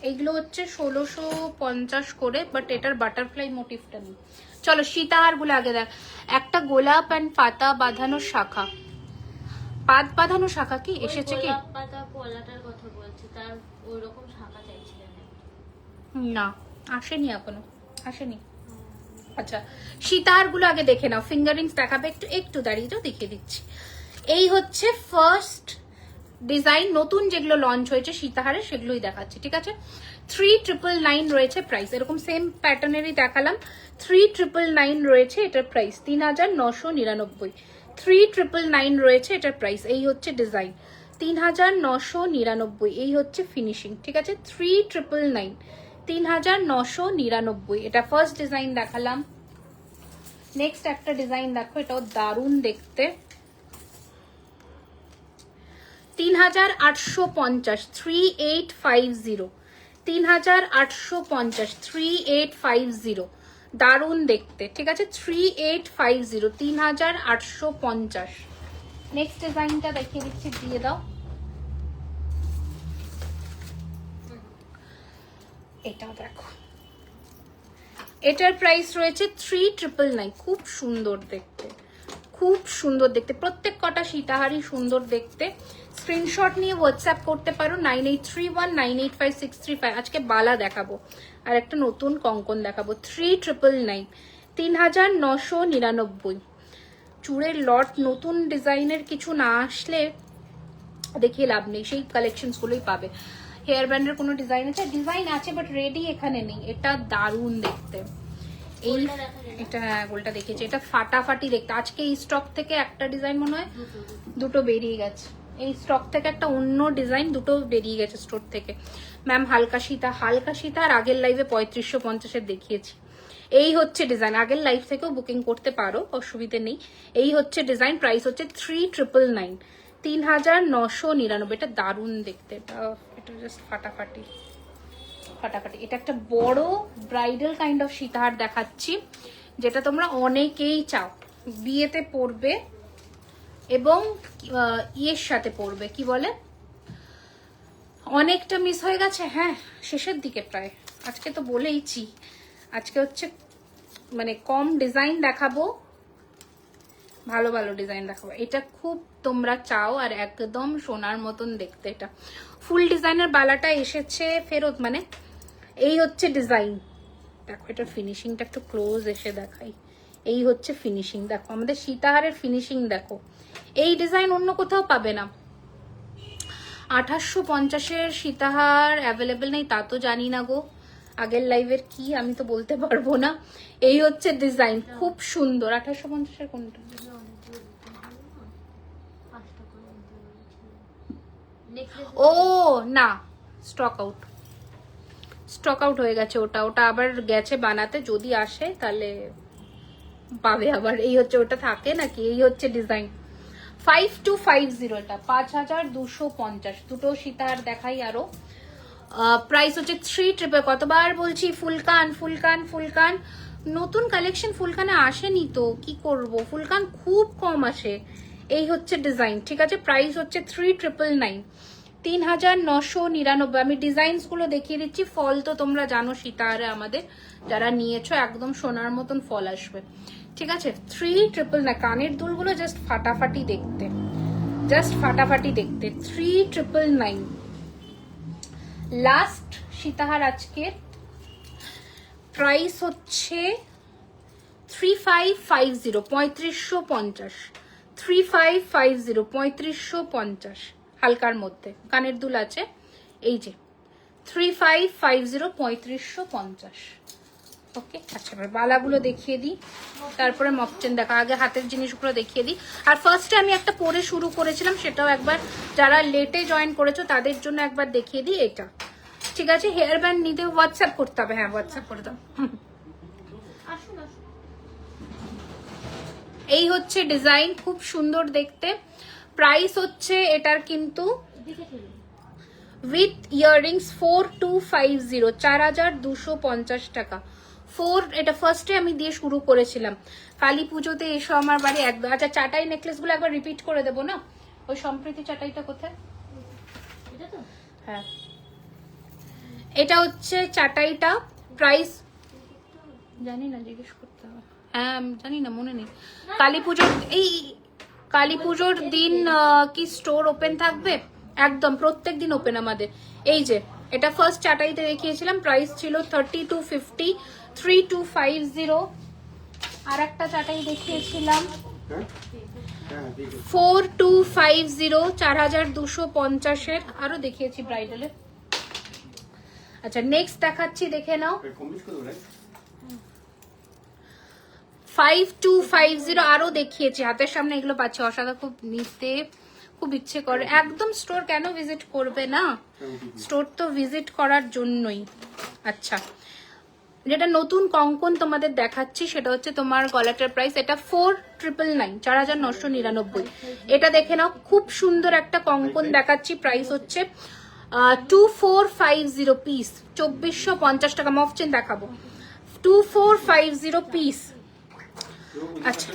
এইগুলো হচ্ছে 1650 করে, বাট এটার বাটারফ্লাই মোটিভটা নেই। চলো সীতাহার গুলো আগে দেখ। একটা গোলাপ অ্যান্ড পাতা বাঁধানো শাখা, পাত বাঁধানো শাখা কি এসেছে কি? গোলাপ পাতা পলাটার কথা বলছি, তার ওইরকম শাখা চাইছিলেন। না আসেনি, এখনো আসেনি। আচ্ছা সীতাহার গুলো আগে দেখে নাও, ফিঙ্গারিংস দেখাবে, একটু দাঁড়িয়ে যাও দেখিয়ে দিচ্ছি। এই হচ্ছে ফার্স্ট ডিজাইন, নতুন যেগুলো লঞ্চ হয়েছে সীতাহারে সেগুলোই দেখাচ্ছি, ঠিক আছে। 3999 রয়েছে প্রাইস, এরকম সেম প্যাটার্নেরই দেখালাম। 3999 রয়েছে এটার প্রাইস, 3999। 3999 রয়েছে এটার প্রাইস, এই হচ্ছে ডিজাইন 3999, এই হচ্ছে ফিনিশিং, ঠিক আছে। 3999, 3999, এটা ফার্স্ট ডিজাইন দেখালাম। নেক্সট একটা ডিজাইন দেখো, এটাও দারুণ দেখতে। 3850, 3850, 3850, 3850, দারুণ দেখতে, ঠিক আছে। 3850, 3850। নেক্সট ডিজাইনটা দেখিয়ে দিচ্ছি, দিয়ে দাও। এটা দেখো, এটার প্রাইস রয়েছে 3999, খুব সুন্দর দেখতে, খুব সুন্দর দেখতে, প্রত্যেক কটা সীতাহারই সুন্দর দেখতে। স্ক্রিনশট নিয়ে হোয়াটসঅ্যাপ করতে পারো 9831985635। আজকে বালা দেখাবো আর একটা নতুন কঙ্কন দেখাবো। 3999, 3999। চুড়ের লট নতুন ডিজাইনের কিছু না আসলে দেখিয়ে লাভ নেই, সেই কালেকশনস গুলোই পাবে। হেয়ার ব্যান্ডের কোনো ডিজাইন আছে? ডিজাইন আছে বাট রেডি এখানে নেই। এটা দারুণ দেখতে, এই এটা হ্যাঁ গোলটা দেখেছি, এটা ফাটাফাটি দেখতে। আজকে এই স্টক থেকে একটা ডিজাইন মনে হয় দুটো বেরিয়ে গেছে, এই স্টক থেকে একটা অন্য ডিজাইন দুটো বেরিয়ে গেছে স্টোর থেকে। ম্যাম হালকা সীতা আর আগের লাইভে 3550 দেখিয়েছি। এই হচ্ছে ডিজাইন, আগের লাইভ থেকেও বুকিং করতে পারো, অসুবিধে নেই। এই হচ্ছে ডিজাইন, প্রাইস হচ্ছে 3999, 3999। এটা দারুণ দেখতে, এটা জাস্ট ফাটাফাটি। এটা একটা বড় ব্রাইডাল কাইন্ড অফ সীতাহার দেখাচ্ছি, যেটা তোমরা অনেকেই চাও, বিয়েতে পরবে এবং ইয়ের সাথে পরবে, কি বলে, অনেকটা মিস হয়ে গেছে, হ্যাঁ শেষের দিকে প্রায়। আজকে তো বলেইছি, আজকে হচ্ছে মানে কম ডিজাইন দেখাবো, ভালো ভালো ডিজাইন দেখাবো। এটা খুব তোমরা চাও আর একদম সোনার মতন দেখতে। এটা ফুল ডিজাইনের বালাটা এসেছে ফেরত, মানে এই হচ্ছে ডিজাইন। দেখো এটা ফিনিশিংটা একটু ক্লোজ এসে দেখাই, এই হচ্ছে ফিনিশিং। দেখো আমাদের সীতাহারের ফিনিশিং দেখো, এই ডিজাইন অন্য কোথাও পাবে না। 2850-এর সীতাহার অ্যাভেলেবেল নেই তা তো জানি না গো, আগের লাইভের কি আমি তো বলতে পারবো না। এই হচ্ছে ডিজাইন, খুব সুন্দর। 2850-এর কোনটা? ও না, স্টক আউট হয়ে গেছে, ওটা আবার গেছে বানাতে, যদি আসে তাহলে পাবে আবার। এই হচ্ছে, ওটা থাকে নাকি, এই হচ্ছে ডিজাইন 5250, এটা 5250। দুটো সীতাহার দেখাই আরো। প্রাইস হচ্ছে 3 ট্রিপল, কতবার বলছি ফুলকান, নতুন কালেকশন ফুলকানে আসেনি তো কি করব, ফুলকান খুব কম আসে। এই হচ্ছে ডিজাইন, ঠিক আছে। প্রাইস হচ্ছে 3999, 3999। আমি ডিজাইনস গুলো দেখিয়ে দিচ্ছি। ফল তো তোমরা জানো সীতাহারে আমাদের যারা নিয়েছো একদম সোনার মতন ফল আসবে, ঠিক আছে। 3999। কানের দুলগুলো জাস্ট ফাটাফাটি দেখতে, জাস্ট ফাটাফাটি দেখতে। 3999 লাস্ট সীতাহার আজকের। প্রাইস হচ্ছে 3550, 3550, 3550, 3550 হালকার মধ্যে কানের দুল আছে। এই যে 3550, 3550। ওকে, আচ্ছা এবার বালাগুলো দেখিয়ে দিই, তারপরে মপচেন দেখা। আগে হাতের জিনিসগুলো দেখিয়ে দিই। আর ফার্স্টে আমি একটা পরে শুরু করেছিলাম, সেটাও একবার যারা লেটে জয়েন করেছো তাদের জন্য একবার দেখিয়ে দিই এটা, ঠিক আছে। হেয়ার ব্যান্ড নিতে হোয়াটসঅ্যাপ করতে হবে, হ্যাঁ হোয়াটসঅ্যাপ করে দাও। এই হচ্ছে ডিজাইন, খুব সুন্দর দেখতে। প্রাইস হচ্ছে এটার কিন্তু উইথ ইয়াররিংস 4250, 4250 টাকা। এটা ফার্স্টে আমি দিয়ে শুরু করেছিলাম। কালী পুজোতে এসো আমার বাড়ি একবার। আচ্ছা চাটাই নেকলেস গুলো একবার রিপিট করে দেবো না? ওই সম্প্রীতি চাটাইটা কোথায়? হ্যাঁ এটা হচ্ছে চাটাইটা। প্রাইস জানি না, জিজ্ঞেস করতে হবে। হ্যাঁ জানি না, মনে নেই। কালী পুজোর দিন কি স্টোর ওপেন থাকবে? একদম প্রত্যেক দিন ওপেন আমাদের। এই যে এটা ফার্স্ট চাটাইতে দেখিয়েছিলাম, প্রাইস ছিল 3250, 3250। আর একটা চাটাই দেখিয়েছিলাম 4250, 4250-এর। আরো দেখিয়েছি ব্রাইডালের। আচ্ছা নেক্সট দেখাচ্ছি, দেখে নাও। 5250 আরো দেখিয়েছি, হাতের সামনে এগুলো পাচ্ছি। অসাধারণ, খুব নিতে খুব ইচ্ছে করে। একদম স্টোর কেন ভিজিট করবে না? স্টোর তো ভিজিট করার জন্যই। আচ্ছা যেটা নতুন কঙ্কন তোমাদের দেখাচ্ছি সেটা হচ্ছে তোমার গলাটার প্রাইস, এটা 4999, 4999। এটা দেখে নাও, খুব সুন্দর একটা কঙ্কন দেখাচ্ছি। প্রাইস হচ্ছে 2450 পিস, 2450 টাকা। মফচেন দেখাবো, 2450 পিস। আচ্ছা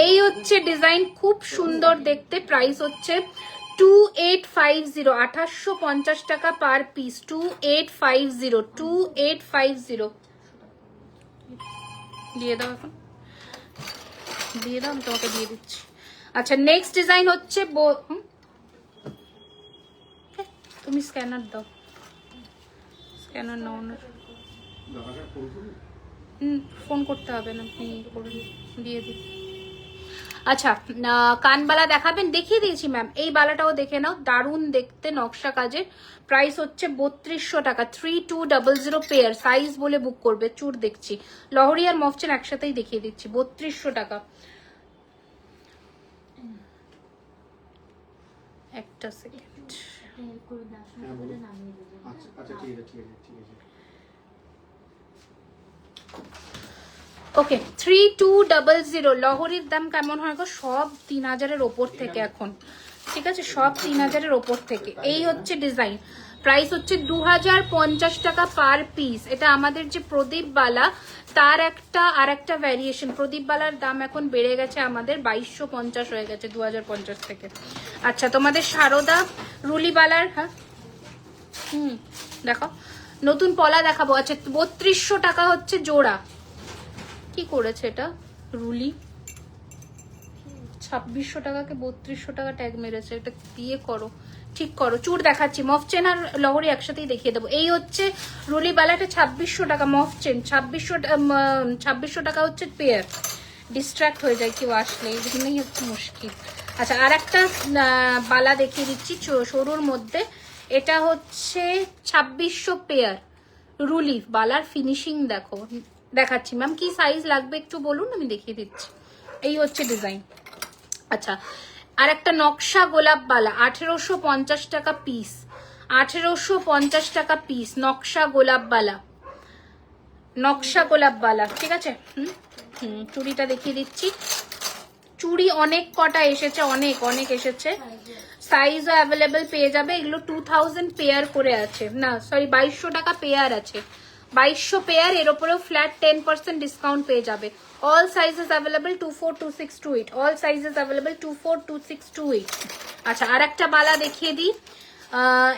এই হচ্ছে ডিজাইন, খুব সুন্দর দেখতে। প্রাইস হচ্ছে 2850, 2850 টাকা পার পিস। 2850, 2850 দিয়ে দাও, এখন দিয়ে দাও, আমি তোমাকে দিয়ে দিচ্ছি। আচ্ছা নেক্সট ডিজাইন হচ্ছে তুমি স্ক্যানার দাও, স্ক্যানার নাও না, ফোন করতে হবে না, আপনি দিয়ে দিন। আচ্ছা কানবালা দেখাবেন? দেখিয়ে দিয়েছি ম্যাম। এই বালাটাও দেখে নাও, দারুণ দেখতে, নকশা কাজের। প্রাইস হচ্ছে 3200 টাকা, 3200 পেয়ার। সাইজ বলে বুক করবে। চুর দেখছি, লহরি আর মফচেন একসাথেই দেখিয়ে দিচ্ছি। 3200 টাকা। একটা সেকেন্ড, ওকে 3200। লহরির দাম কেমন হয় গো? সব 3000-এর ওপর থেকে এখন, ঠিক আছে, সব 3000-এর ওপর থেকে। এই হচ্ছে ডিজাইন, প্রাইস হচ্ছে 2050 টাকা পার পিস। এটা আমাদের যে প্রদীপ বালা তার আর একটা ভ্যারিয়েশন। প্রদীপ বালার দাম এখন বেড়ে গেছে আমাদের, 2250 হয়ে গেছে 2050 থেকে। আচ্ছা তোমাদের সারদা রুলি বালার, হ্যাঁ দেখো নতুন পলা দেখাবো। আচ্ছা 3200 টাকা হচ্ছে জোড়া। কি করেছে এটা রুলি? 2600 টাকাকে 3200 টাকা ট্যাগ মেরেছে। এটা দিয়ে করো, ঠিক করো। চুর দেখাচ্ছি, মফচেন আর লহরি একসাথেই দেখিয়ে দেবো। এই হচ্ছে রুলি বালা, এটা 2600 টাকা। মফচেন 2600 টাকা হচ্ছে পেয়ার। ডিস্ট্রাক্ট হয়ে যায় কেউ আসলে, এই জন্যই হচ্ছে মুশকিল। আচ্ছা আর একটা বালা দেখিয়ে দিচ্ছি সরুর মধ্যে, এটা হচ্ছে 2600 পেয়ার। রুলি বালার ফিনিশিং দেখো, দেখাচ্ছি ম্যাম। কি সাইজ লাগবে একটু বলুন, আমি দেখিয়ে দিচ্ছি। এই হচ্ছে ডিজাইন। আচ্ছা আর একটা নকশা গোলাপ বালা, 1850 টাকা পিস, 1850 টাকা পিস। নকশা গোলাপ বালা, নকশা গোলাপ বালা, ঠিক আছে। চুড়িটা দেখিয়ে দিচ্ছি। চুড়ি অনেক কটা এসেছে, অনেক অনেক এসেছে। সাইজও অ্যাভেলেবেল পেয়ে যাবে। এগুলো 2000 পেয়ার করে আছে, না সরি 2200 টাকা পেয়ার আছে। 2200 পেয়ার, এর উপরেও ফ্ল্যাট 10% ডিসকাউন্ট পেয়ে যাবে। All sizes available 242628, all sizes available 242628। আচ্ছা, আর একটা বালা দেখিয়ে দিই।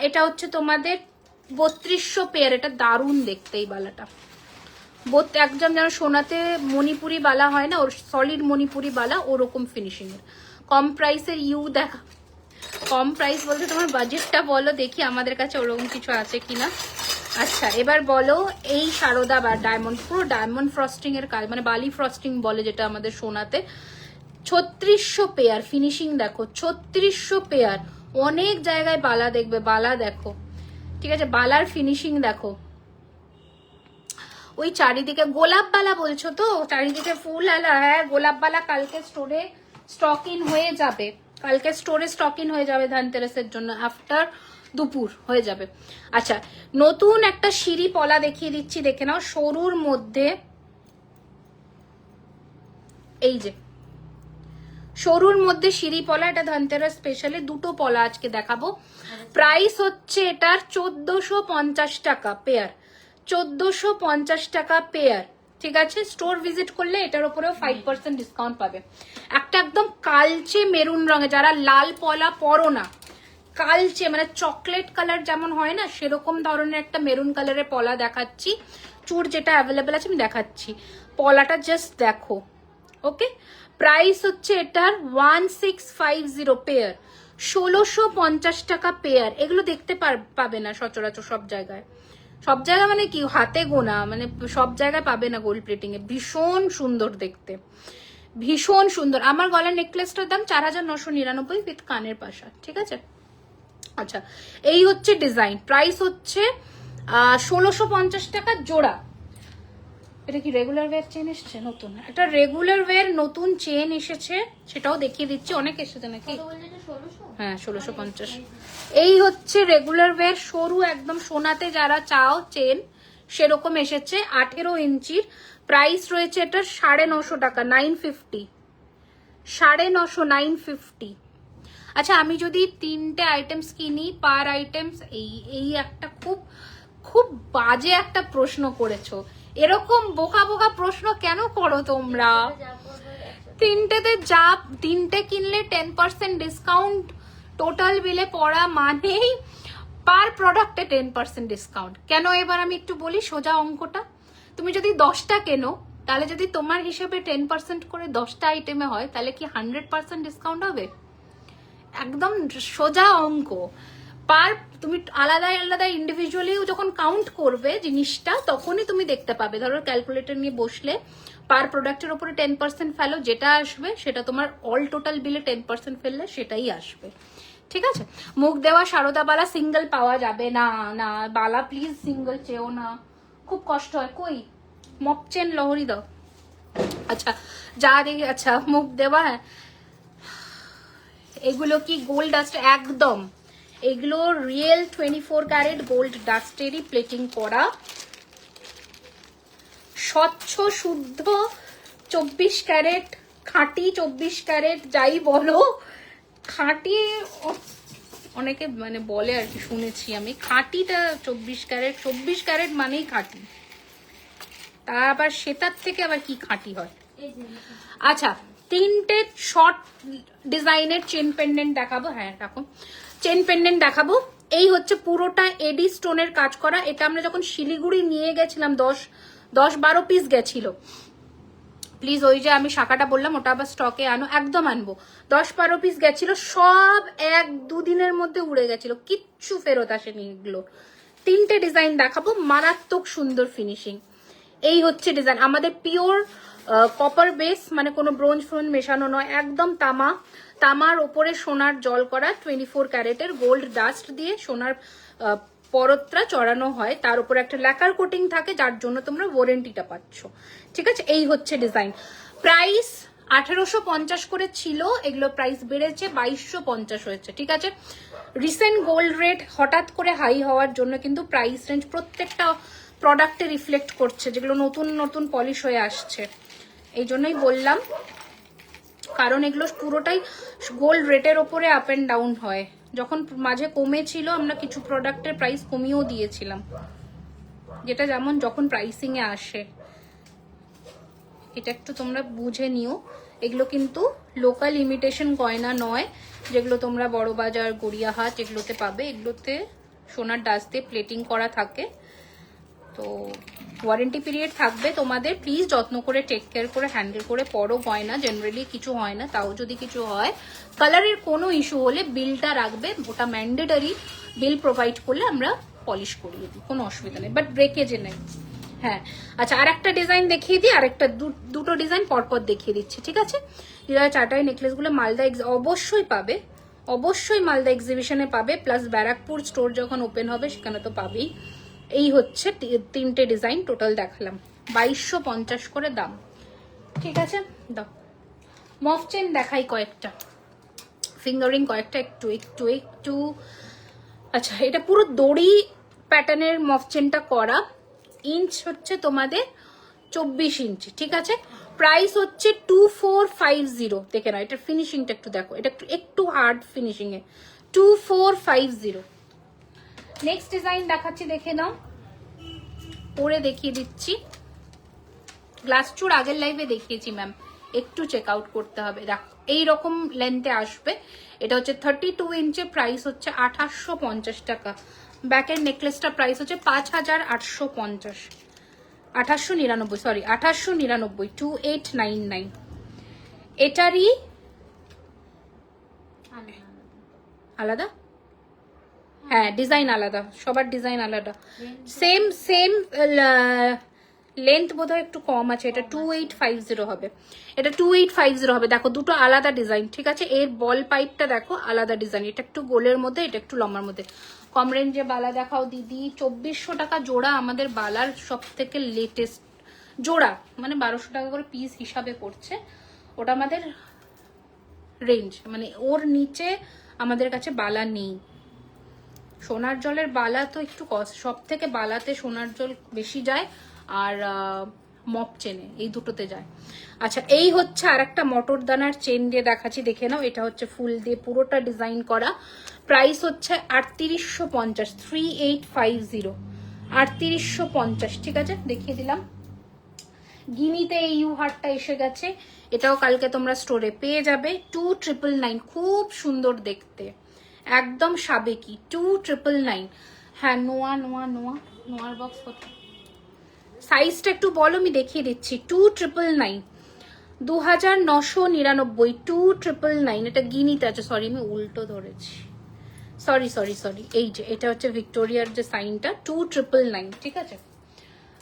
এটা হচ্ছে তোমাদের 3200 পেয়ার, এটা দারুণ দেখতে এই বালাটা। একদম যেন সোনাতে মণিপুরি বালা হয় না, ওর সলিড মণিপুরি বালা ওরকম ফিনিশিং এর। কম প্রাইসের দেখা, কম প্রাইস বলতে তোমার বাজেটটা বলো দেখি আমাদের কাছে ওরকম কিছু আছে কিনা। আচ্ছা, এবার বলো এই সারদা বা ডায়মন্ড, পুরো ডায়মন্ড ফ্রস্টিং এর কাজ, মানে বালি ফ্রস্টিং বলে যেটা আমাদের সোনাতে। 3600 পেয়ার, ফিনিশিং দেখো 3600 পেয়ার। অনেক জায়গায় বালা দেখবে, বালা দেখো, ঠিক আছে, বালার ফিনিশিং দেখো। ওই চারিদিকে গোলাপ বালা বলছো তো, চারিদিকে ফুল আলা, হ্যাঁ গোলাপ বালা কালকে স্টোরে স্টক ইন হয়ে যাবে, কালকে স্টোরে স্টক ইন হয়ে যাবে ধানতেরাসের জন্য, আফটার দুপুর হয়ে যাবে। আচ্ছা, নতুন একটা সিঁড়ি পলা দেখিয়ে দিচ্ছি, দেখে নাও, সরুর মধ্যে, এই যে সরুর মধ্যে সিঁড়ি পলা, এটা ধানতেরাস স্পেশালি দুটো পলা আজকে দেখাবো। প্রাইস হচ্ছে এটার 1450 টাকা পেয়ার, 1450 টাকা পেয়ার, ঠিক আছে। স্টোর ভিজিট করলে এটার উপরেও 5% ডিসকাউন্ট পাবে। একটা একদম কালচে মেরুন রঙে, যারা লাল পলা পরো না, কালচে মানে চকলেট কালার যেমন হয় না, সেরকম ধরনের একটা মেরুন কালারের পলা দেখাচ্ছি। চুর যেটা অ্যাভেলেবেল আছে আমি দেখাচ্ছি, পলাটা জাস্ট দেখো। ওকে, প্রাইস হচ্ছে এটার 1650 পেয়ার, 1650 টাকা পেয়ার। এগুলো দেখতে পাবে না সচরাচর সব জায়গায়, সব জায়গায় মানে কি হাতে গোনা, মানে সব জায়গায় পাবে না গোল্ড প্লেটিং এ। ভীষণ সুন্দর দেখতে, ভীষণ সুন্দর। আমার গলার নেকলেসটার দাম 4999 উইথ কানের পাশা, ঠিক আছে। আচ্ছা, এই হচ্ছে ডিজাইন, প্রাইস হচ্ছে 1650 টাকা জোড়া। এটা কি রেগুলার ওয়্যার চেন এসছে নতুন? একটা রেগুলার ওয়্যার নতুন চেন এসেছে, সেটাও দেখিয়ে দিচ্ছি। অনেক এসেছে নাকি? হ্যাঁ 1650। এই হচ্ছে রেগুলার ওয়্যার সরু একদম সোনাতে যারা চাও চেন, সেরকম এসেছে 18 ইঞ্চির। প্রাইস রয়েছে এটা 950 টাকা, 950, 950। আচ্ছা, আমি যদি 3টে আইটেমস কিনি, পার আইটেমস এই একটা খুব খুব বাজে একটা প্রশ্ন করেছো। এরকম বোকা বোকা প্রশ্ন কেন করো তোমরা? তিনটে কিনলে 10% ডিসকাউন্ট, টোটাল বিলে পড়া মানেই পার প্রোডাক্টে 10% ডিসকাউন্ট। কেন এবার আমি একটু বলি সোজা অঙ্কটা। তুমি যদি 10টা কেনো, তাহলে যদি তোমার হিসেবে 10% করে 10টা আইটেমে হয়, তাহলে কি 100% ডিসকাউন্ট হবে? একদম সোজা অঙ্ক। তুমি আলাদা আলাদা ইন্ডিভিজুয়ালিও যখন কাউন্ট করবে জিনিসটা, তখনই তুমি দেখতে পাবে। ধরো ক্যালকুলেটর নিয়ে বসলে পার প্রোডাক্টের উপরে 10% ফেলো, যেটা আসবে সেটা তোমার অল টোটাল বিলে 10% ফেললে সেটাই আসবে, ঠিক আছে। মুখ দেওয়া সারদা বালা সিঙ্গেল পাওয়া যাবে না, না বালা প্লিজ সিঙ্গেল চেও না, খুব কষ্ট হয়। কই মপ চেন লহরি দাও। আচ্ছা, যা দেখি, আচ্ছা মুখ দেওয়া, এগুলো কি গোল্ড ডাস্ট? একদম, এগুলো রিয়েল 24 ক্যারেট গোল্ড ডাস্টেরই প্লেটিং করা, স্বচ্ছ শুদ্ধ 24 ক্যারেট, খাঁটি 24 ক্যারেট, যাই বলো খাঁটি। অনেকে মানে বলে আর কি, শুনেছি আমি, খাঁটিটা 24 ক্যারেট, 24 ক্যারেট মানেই খাঁটি। তা আবার সেটার থেকে আবার কি খাঁটি হয়? আচ্ছা, 3টে শর্ট ডিজাইনের চেন পেন্ডেন্ট দেখাবো। হ্যাঁ রাখো, চেন পেন্ডেন্ট দেখাবো। এই হচ্ছে পুরোটা এডি স্টোনের কাজ করা। এটা আমরা যখন শিলিগুড়ি নিয়ে গেছিলাম, 10-12 পিস গেছিল। প্লিজ ওই যে আমি শাখাটা বললাম ওটা আবার স্টকে আনো, একদম আনবো। 10-12 পিস গেছিল, সব 1-2 দিনের মধ্যে উড়ে গেছিল, কিচ্ছু ফেরত আসেনি এগুলো। 3টে ডিজাইন দেখাবো, মারাত্মক সুন্দর ফিনিশিং। এই হচ্ছে ডিজাইন, আমাদের পিওর কপার বেস, মানে কোনো ব্রোঞ্জ ফ্রোঞ্জ মেশানো নয়, একদম তামা। তামার ওপরে সোনার জল করা 24 ক্যারেটের গোল্ড ডাস্ট দিয়ে সোনার পরতটা চড়ানো হয়, তার উপরে একটা ল্যাকার কোটিং থাকে, যার জন্য তোমরা ওয়ারেন্টিটা পাচ্ছ, ঠিক আছে। এই হচ্ছে ডিজাইন। প্রাইস 1850 করে ছিল, এগুলো প্রাইস বেড়েছে 2250 হয়েছে, ঠিক আছে। রিসেন্ট গোল্ড রেট হঠাৎ করে হাই হওয়ার জন্য কিন্তু প্রাইস রেঞ্জ প্রত্যেকটা প্রোডাক্টে রিফ্লেক্ট করছে, যেগুলো নতুন নতুন পলিশ হয়ে আসছে। এই জন্যই বললাম, কারণ এগুলো পুরোটাই গোল্ড রেটের ওপরে আপ এন্ড ডাউন হয়। যখন মাঝে কমেছিল, আমরা কিছু প্রোডাক্টের প্রাইস কমিয়েও দিয়েছিলাম, যেটা যেমন যখন প্রাইসিংয়ে আসে। এটা একটু তোমরা বুঝে নিও, এগুলো কিন্তু লোকাল ইমিটেশন গয়না নয়, যেগুলো তোমরা বড় বাজার গড়িয়াহাট এগুলোতে পাবে। এগুলোতে সোনার ডাস দিয়ে প্লেটিং করা থাকে। তো ওয়ারেন্টি পিরিয়ড থাকবে তোমাদের, প্লিজ যত্ন করে টেক কেয়ার করে হ্যান্ডেল করে পরো গয়না। জেনারেলি কিছু হয় না, তাও যদি কিছু হয়, কালারের কোনো ইস্যু হলে বিলটা রাখবে, ওটা ম্যান্ডেটারি। বিল প্রোভাইড করলে আমরা পলিশ করিয়ে দিই, কোনো অসুবিধা নেই, বাট ব্রেকেজে নেই। হ্যাঁ আচ্ছা, আর একটা ডিজাইন দেখিয়ে দিই, আরেকটা দুটো ডিজাইন পরপর দেখিয়ে দিচ্ছি, ঠিক আছে? যারা চাটাই নেকলেসগুলো মালদা অবশ্যই পাবে, অবশ্যই মালদা এক্সিবিশনে পাবে, প্লাস ব্যারাকপুর স্টোর যখন ওপেন হবে সেখানে তো পাবেই। এই হচ্ছে তিনটে ডিজাইন টোটাল দেখালাম, 2250 করে দাম, ঠিক আছে? দাও মফ চেন দেখাই কয়েকটা, ফিঙ্গারিং কয়েকটা, একটু একটু একটু। আচ্ছা, এটা পুরো দড়ি প্যাটার্নের মফ চেনটা করা, ইঞ্চ হচ্ছে তোমাদের 24 ইঞ্চি, ঠিক আছে? প্রাইস হচ্ছে 2450। দেখে নাও, এটা ফিনিশিংটা একটু দেখো, এটা একটু হার্ড ফিনিশিং এ, 2450। নেক্সট ডিজাইন দেখাচ্ছি, দেখে নাও, পরে দেখিয়ে দিচ্ছি। গ্লাস চুর আগের লাইভে দেখিয়েছি ম্যাম, একটু চেক আউট করতে হবে। দেখো এইরকম লেন্থে আসবে, এটা হচ্ছে 32 ইঞ্চের, প্রাইস হচ্ছে 2850 টাকা। ব্যাকের নেকলেসটা প্রাইস হচ্ছে 5850, 2899, সরি 2899, 2899। এটারই আলাদা, হ্যাঁ ডিজাইন আলাদা, সবার ডিজাইন আলাদা। সেম সেম লেন্থ বোধহয় একটু কম আছে, এটা 2850 হবে, এটা 2850 হবে। দেখো দুটো আলাদা ডিজাইন, ঠিক আছে? এর বল পাইপটা দেখো আলাদা ডিজাইন, এটা একটু গোলের মধ্যে, এটা একটু লম্বার মধ্যে। কম রেঞ্জে বালা দেখাও দিদি। 2400 টাকা জোড়া আমাদের বালার সব থেকে লেটেস্ট জোড়া, মানে 1200 টাকা করে পিস হিসাবে পড়ছে, ওটা আমাদের রেঞ্জ, মানে ওর নিচে আমাদের কাছে বালা নেই। সোনার জলের বালা তো একটু কস্ট, সব থেকে বালাতে সোনার জল বেশি যায়, আর মপ চেনে এই দুটোতে যায়। আচ্ছা, এই হচ্ছে আর একটা মটর দানার চেন দিয়ে দেখাচ্ছি, দেখে নাও। এটা হচ্ছে ফুল দিয়ে পুরোটা ডিজাইন করা, প্রাইস হচ্ছে 3850, 3850, 3850, ঠিক আছে? দেখিয়ে দিলাম। গিনিতে এই ইউ হারটা এসে গেছে, এটাও কালকে তোমরা স্টোরে পেয়ে যাবে, 2999, খুব সুন্দর দেখতে, একদম সাবেকি, 2999। হ্যাঁ নোয়া নোয়া নোয়া নোয়ার বক্স কোথায়? সাইজটা একটু বলো, আমি দেখিয়ে দিচ্ছি। 2999, 2999, 2999। এটা গিনিতে আছে, সরি আমি উল্টো ধরেছি, সরি সরি সরি। এই যে এটা হচ্ছে ভিক্টোরিয়ার যে সাইনটা, 2999, ঠিক আছে?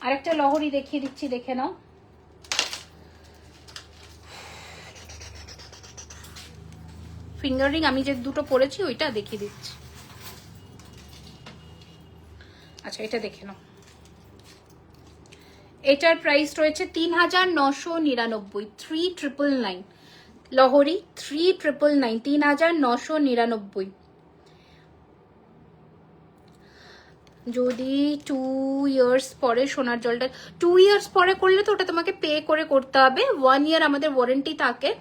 আরেকটা লহরি দেখিয়ে দিচ্ছি, দেখে নাও। ফিঙ্গারিং আমি যে দুটো পরেছি ওইটা দেখিয়ে দিচ্ছি। আচ্ছা, এটা দেখে নাও, এটার প্রাইস রয়েছে 3999, 3999 লহরি, 3999, 3999। যদি 2 ইয়ার্স পরে সোনার জলটা, 2 ইয়ার্স পরে করলে তো ওটা তোমাকে পে করে করতে হবে। 1 ইয়ার আমাদের ওয়ারেন্টি থাকে।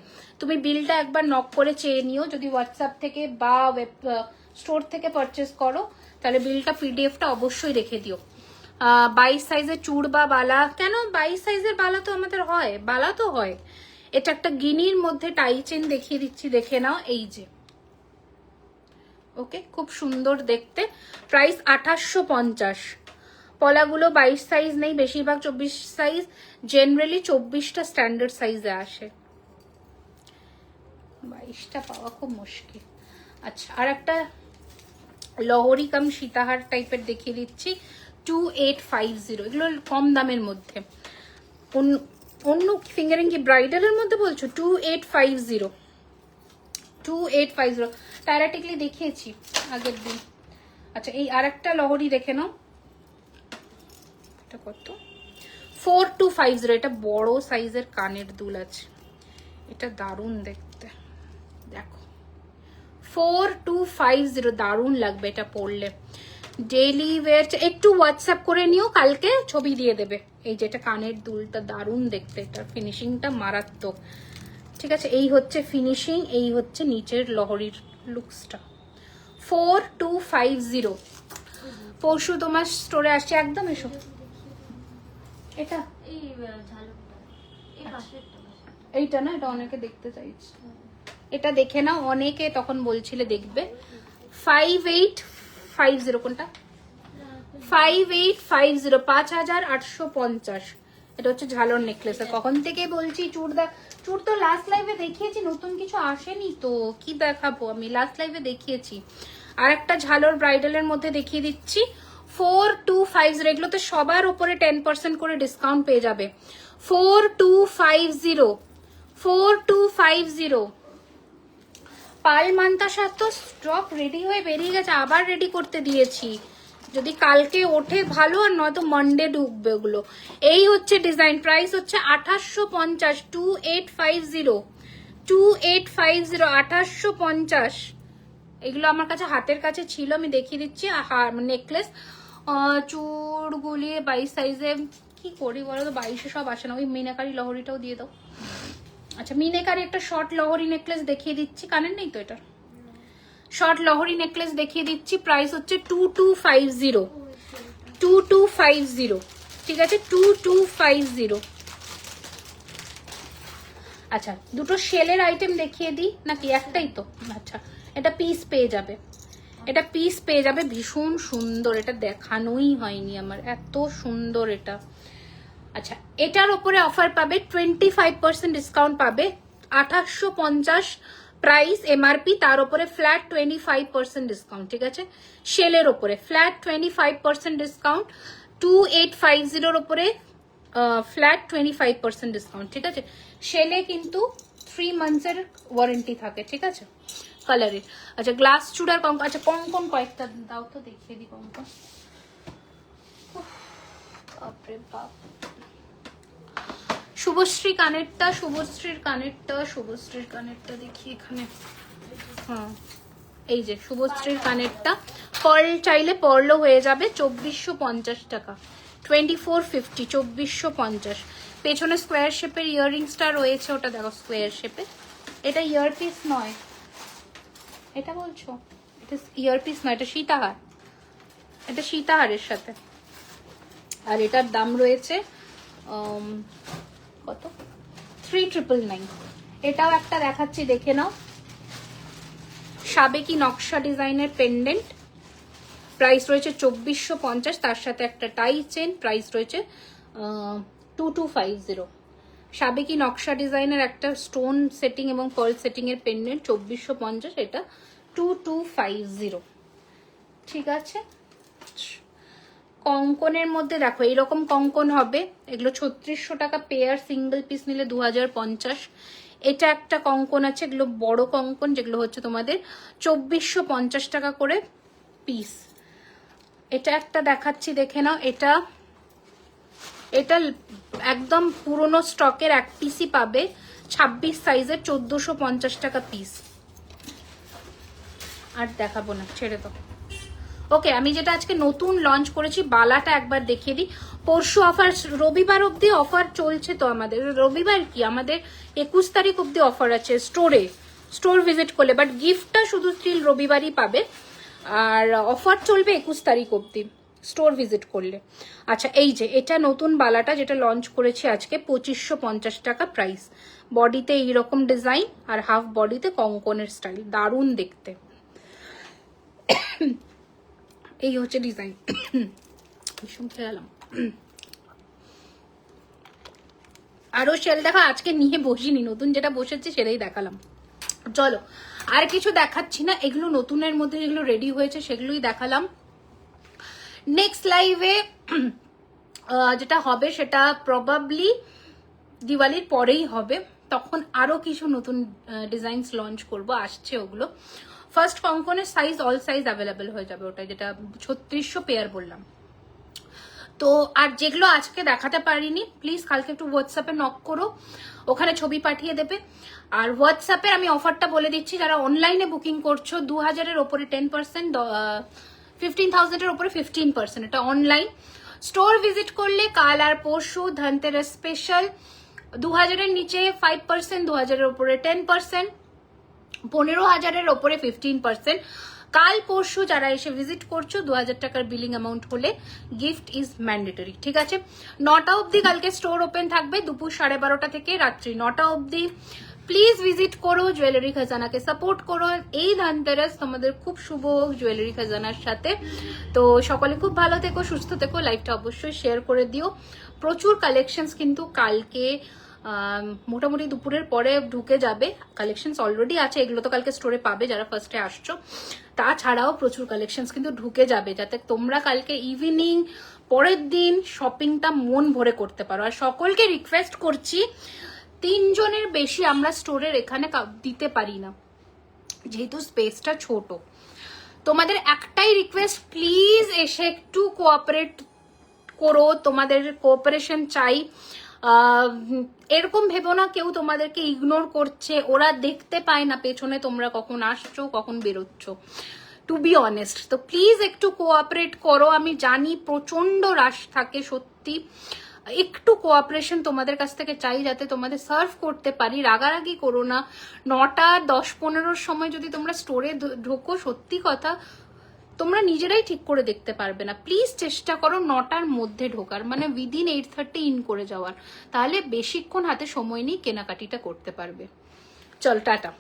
তুমি বিলটা একবার নক করে চেয়ে নিও, যদি হোয়াটসঅ্যাপ থেকে বা ওয়েব স্টোর থেকে পারচেস করো, তাহলে বিলটা পিডিএফটা অবশ্যই রেখে দিও। 22 সাইজের চূড় বা বালা, কেন 22 সাইজের বালা তো আমাদের হয়, বালা তো হয়। এটা একটা গিনির মধ্যে টাই চেন দেখিয়ে দিচ্ছি, দেখে নাও। এই যে ওকে, খুব সুন্দর দেখতে, প্রাইস 2850। পলাগুলো 22 সাইজ নেই, বেশিরভাগ 24 সাইজ, জেনারেলি 24টা স্ট্যান্ডার্ড সাইজে আসে, 22টা পাওয়া খুব মুশকিল। আচ্ছা, আর একটা লহরি কাম সীতাহার টাইপের দেখিয়ে দিচ্ছি, 2850। এগুলো কম দামের মধ্যে। অন্য ফিঙ্গারিং কি ব্রাইডালের মধ্যে বলছো? 2850, 2850 প্যারাটিকলি দেখিয়েছি আগের দিন। আচ্ছা, এই আর একটা লহরি দেখে নাও, এটা কত? 4250। এটা বড় সাইজের কানের দুল আছে, এটা দারুণ দেখতে, দেখো 4250, দারুণ লাগবে এটা পরলে। ডেইলি ওয়্যার, একটু হোয়াটসঅ্যাপ করে নিও, কালকে ছবি দিয়ে দেবে। এই যে এটা কানের দুলটা দারুণ দেখতে, এটার ফিনিশিংটা মারাত্মক, ঠিক আছে? এই হচ্ছে ফিনিশিং, এই হচ্ছে নিচের লহরির লুকসটা। 4250 পরশু তোমার স্টোরে আসছে, একদম এসো। এটা এই ঝালকটা এই পাশেরটা এইটা না, এটা অনেকে দেখতে চাইছে, এটা দেখে নাও, অনেকে তখন বলছিলে দেখবে। 5850 কোনটা? 5850, 5850। এটা হচ্ছে ঝালর নেকলেস। কখন থেকে বলছি চুর চুর তো লাস্ট লাইভে দেখিয়েছি, নতুন কিছু আসেনি তো কি দেখাবো, আমি লাস্ট লাইভে দেখিয়েছি। আর একটা ঝালর ব্রাইডালের মধ্যে দেখিয়ে দিচ্ছি 4250। এগুলোতে সবার উপরে 10% করে ডিসকাউন্ট পেয়ে যাবে। 4250, 4250। পাল মান্তাসার তো স্টক রেডি হয়ে বেরিয়ে গেছে, আবার রেডি করতে দিয়েছি, যদি কালকে ওঠে ভালো, আর নয়তো মানডে ঢুকবে ওগুলো। এই হচ্ছে ডিজাইন, প্রাইস হচ্ছে 2850, 2850, 2850, 2850। এগুলো আমার কাছে হাতের কাছে ছিল, আমি দেখিয়ে দিচ্ছি। নেকলেস চুড়গুলি 22 সাইজে, কি করি বলো তো, 22-এ সব আসে না। ওই মিনাকারি লহরিটাও দিয়ে দাও। আচ্ছা, মিনাকারি একটা শর্ট লহরি নেকলেস দেখিয়ে দিচ্ছি, কানের নেই তো এটা, শর্ট লহরি নেকলেস দেখিয়ে দিচ্ছি। প্রাইস হচ্ছে 2250, 2250, ঠিক আছে, 2250। আচ্ছা, দুটো শেলের আইটেম দেখিয়ে দিই নাকি একটাই তো? আচ্ছা, এটা পিস পেয়ে যাবে, এটা পিস পেয়ে যাবে, ভীষণ সুন্দর, এটা দেখানোই হয়নি আমার, এত সুন্দর এটা। আচ্ছা, এটার উপরে অফার পাবে, 25% ডিসকাউন্ট পাবে, 2850 প্রাইস এমআরপি, তার উপরে ফ্ল্যাট 25% ডিসকাউন্ট, ঠিক আছে। শেলের উপরে ফ্ল্যাট 25% ডিসকাউন্ট, 2850-এর উপরে ফ্ল্যাট 25% ডিসকাউন্ট, ঠিক আছে। শেলে কিন্তু 3 মান্থসের ওয়ারেন্টি থাকে, ঠিক আছে, কালারের। আচ্ছা, গ্লাস চূড়ার কঙ্কন, আচ্ছা কঙ্কন কয়েকটা দাও তো, দেখিয়ে দিই কঙ্কন। বাপরে বাপ, শুভশ্রী কানেরটা, শুভশ্রীর কানেরটা, শুভশ্রীর কানেরটা দেখি এখানে, হ্যাঁ এই যে শুভশ্রীর কানেরটা, পার্ল চাইলে পার্লও হয়ে যাবে, 2450 টাকা, 2450, 2450। পেছনে স্কোয়ার শেপের ইয়াররিংসটা রয়েছে, ওটা দেখো স্কোয়ার শেপের, এটা ইয়ারপিস নয়, এটা বলছো এটা ইয়ারপিস নয়, এটা সীতাহার, এটা সীতাহারের সাথে। আর এটার দাম রয়েছে কত, 3999। এটাও একটা দেখাচ্ছি, দেখে নাও, সাবেকি নকশা ডিজাইনের পেন্ডেন্ট, প্রাইস রয়েছে 2450, তার সাথে একটা টাই চেন, প্রাইস রয়েছে 2250। সাবেকি নকশা ডিজাইনের একটা স্টোন সেটিং এবং পার্ল সেটিং এর পেন্ডেন্ট, 2450, এটা 2250, ঠিক আছে। কঙ্কনের মধ্যে দেখো এইরকম কঙ্কন হবে, এগুলো 3600 টাকা পেয়ার, সিঙ্গেল পিস নিলে 2050। এটা একটা কঙ্কন আছে, এগুলো বড় কঙ্কন, যেগুলো হচ্ছে তোমাদের 2450 টাকা করে পিস। এটা একটা দেখাচ্ছি, দেখে নাও, এটা এটা একদম পুরনো স্টকের এক পিসই পাবে, 26 সাইজের, 1450 টাকা পিস। আর দেখাবো না, ছেড়ে দাও। ওকে, আমি যেটা আজকে নতুন লঞ্চ করেছি, বালাটা একবার দেখিয়ে দিই। পরশু অফার, রবিবার অবধি অফার চলছে তো আমাদের, রবিবার কি আমাদের 21 তারিখ অবধি অফার আছে স্টোরে, স্টোর ভিজিট করলে, বাট গিফটটা শুধু স্টিল রবিবারই পাবে, আর অফার চলবে 21 তারিখ অবধি স্টোর ভিজিট করলে। আচ্ছা, এই যে এটা নতুন বালাটা যেটা লঞ্চ করেছি আজকে, 2550 টাকা প্রাইস, বডিতে এইরকম ডিজাইন আর হাফ বডিতে কঙ্কনের স্টাইল, দারুণ দেখতে। এই হচ্ছে ডিজাইন, গেলাম। আরো সেল দেখা আজকে নিয়ে বসিনি, নতুন যেটা বসেছে সেটাই দেখালাম। চলো, আর কিছু দেখাচ্ছি না, এগুলো নতুনের মধ্যে যেগুলো রেডি হয়েছে সেগুলোই দেখালাম। নেক্সট লাইভে যেটা হবে সেটা প্রবাবলি দিওয়ালির পরেই হবে, তখন আরো কিছু নতুন ডিজাইনস লঞ্চ করব, আসছে ওগুলো। ফার্স্ট কঙ্কনের সাইজ অল সাইজ অ্যাভেলেবেল হয়ে যাবে, ওটা যেটা 3600 পেয়ার বললাম। তো আর যেগুলো আজকে দেখাতে পারিনি, প্লিজ কালকে একটু হোয়াটসঅ্যাপে নক করো, ওখানে ছবি পাঠিয়ে দেবে। আর হোয়াটসঅ্যাপে আমি অফারটা বলে দিচ্ছি, যারা অনলাইনে বুকিং করছো 2000-এর ওপরে 10%, 15,000-এর ওপরে 15%, এটা অনলাইন। স্টোর ভিজিট করলে কাল আর পরশু ধনতেরাস স্পেশাল, 2000-এর নিচে 5%, 2000-এর ওপরে 10%, 15,000-এর ওপরে 15%, কাল পরশু যারা এসে ভিজিট করছো 2000 টাকার বিলিং অ্যামাউন্ট হলে গিফট ইজ ম্যান্ডেটরি, ঠিক আছে? 9টা অবধি কালকে স্টোর ওপেন থাকবে, দুপুর 12:30 থেকে রাত্রি 9টা অবধি। প্লিজ ভিজিট করো, জুয়েলারি খাজানাকে সাপোর্ট করো। এই ধনতেরাস তোমাদের খুব শুভ হোক জুয়েলারি খাজানার সাথে। তো সকলে খুব ভালো থেকো, সুস্থ থেকো, লাইভটা অবশ্যই শেয়ার করে দিও। প্রচুর কালেকশনস কিন্তু কালকে মোটামুটি দুপুরের পরে ঢুকে যাবে। কালেকশনস অলরেডি আছে, এগুলো তো কালকে স্টোরে পাবে যারা ফার্স্টে আসছো। তাছাড়াও প্রচুর কালেকশনস কিন্তু ঢুকে যাবে, যাতে তোমরা কালকে ইভিনিং পরের দিন শপিংটা মন ভরে করতে পারো। আর সকলকে রিকোয়েস্ট করছি, 3 জনের বেশি আমরা স্টোরের এখানে দিতে পারি না, যেহেতু স্পেসটা ছোট। তোমাদের একটাই রিকোয়েস্ট, প্লিজ এসে একটু কোঅপারেট করো, তোমাদের কোঅপারেশন চাই। এরকম ভেবো না কেউ তোমাদেরকে ইগনোর করছে, ওরা দেখতে পায় না পেছনে তোমরা কখন আসছো কখন বেরোচ্ছ, টু বি অনেস্ট। তো প্লিজ একটু কোঅপারেট করো। আমি জানি প্রচন্ড রাশ থাকে সত্যি, একটু কোঅপারেশন তোমাদের কাছ থেকে চাই যাতে তোমাদের সার্ভ করতে পারি। রাগারাগি করো না। 9টা 10-15 সময় যদি তোমরা স্টোরে ঢোকো, সত্যি কথা তোমরা নিজেরাই ঠিক করে দেখতে পারবে না। প্লিজ চেষ্টা করো 9টার মধ্যে ঢোকার, মানে উইদিন 8:30 ইন করে যাওয়ার, তাহলে বেশিক্ষণ হাতে সময় নিয়ে কেনাকাটিটা করতে পারবে। চল টাটা।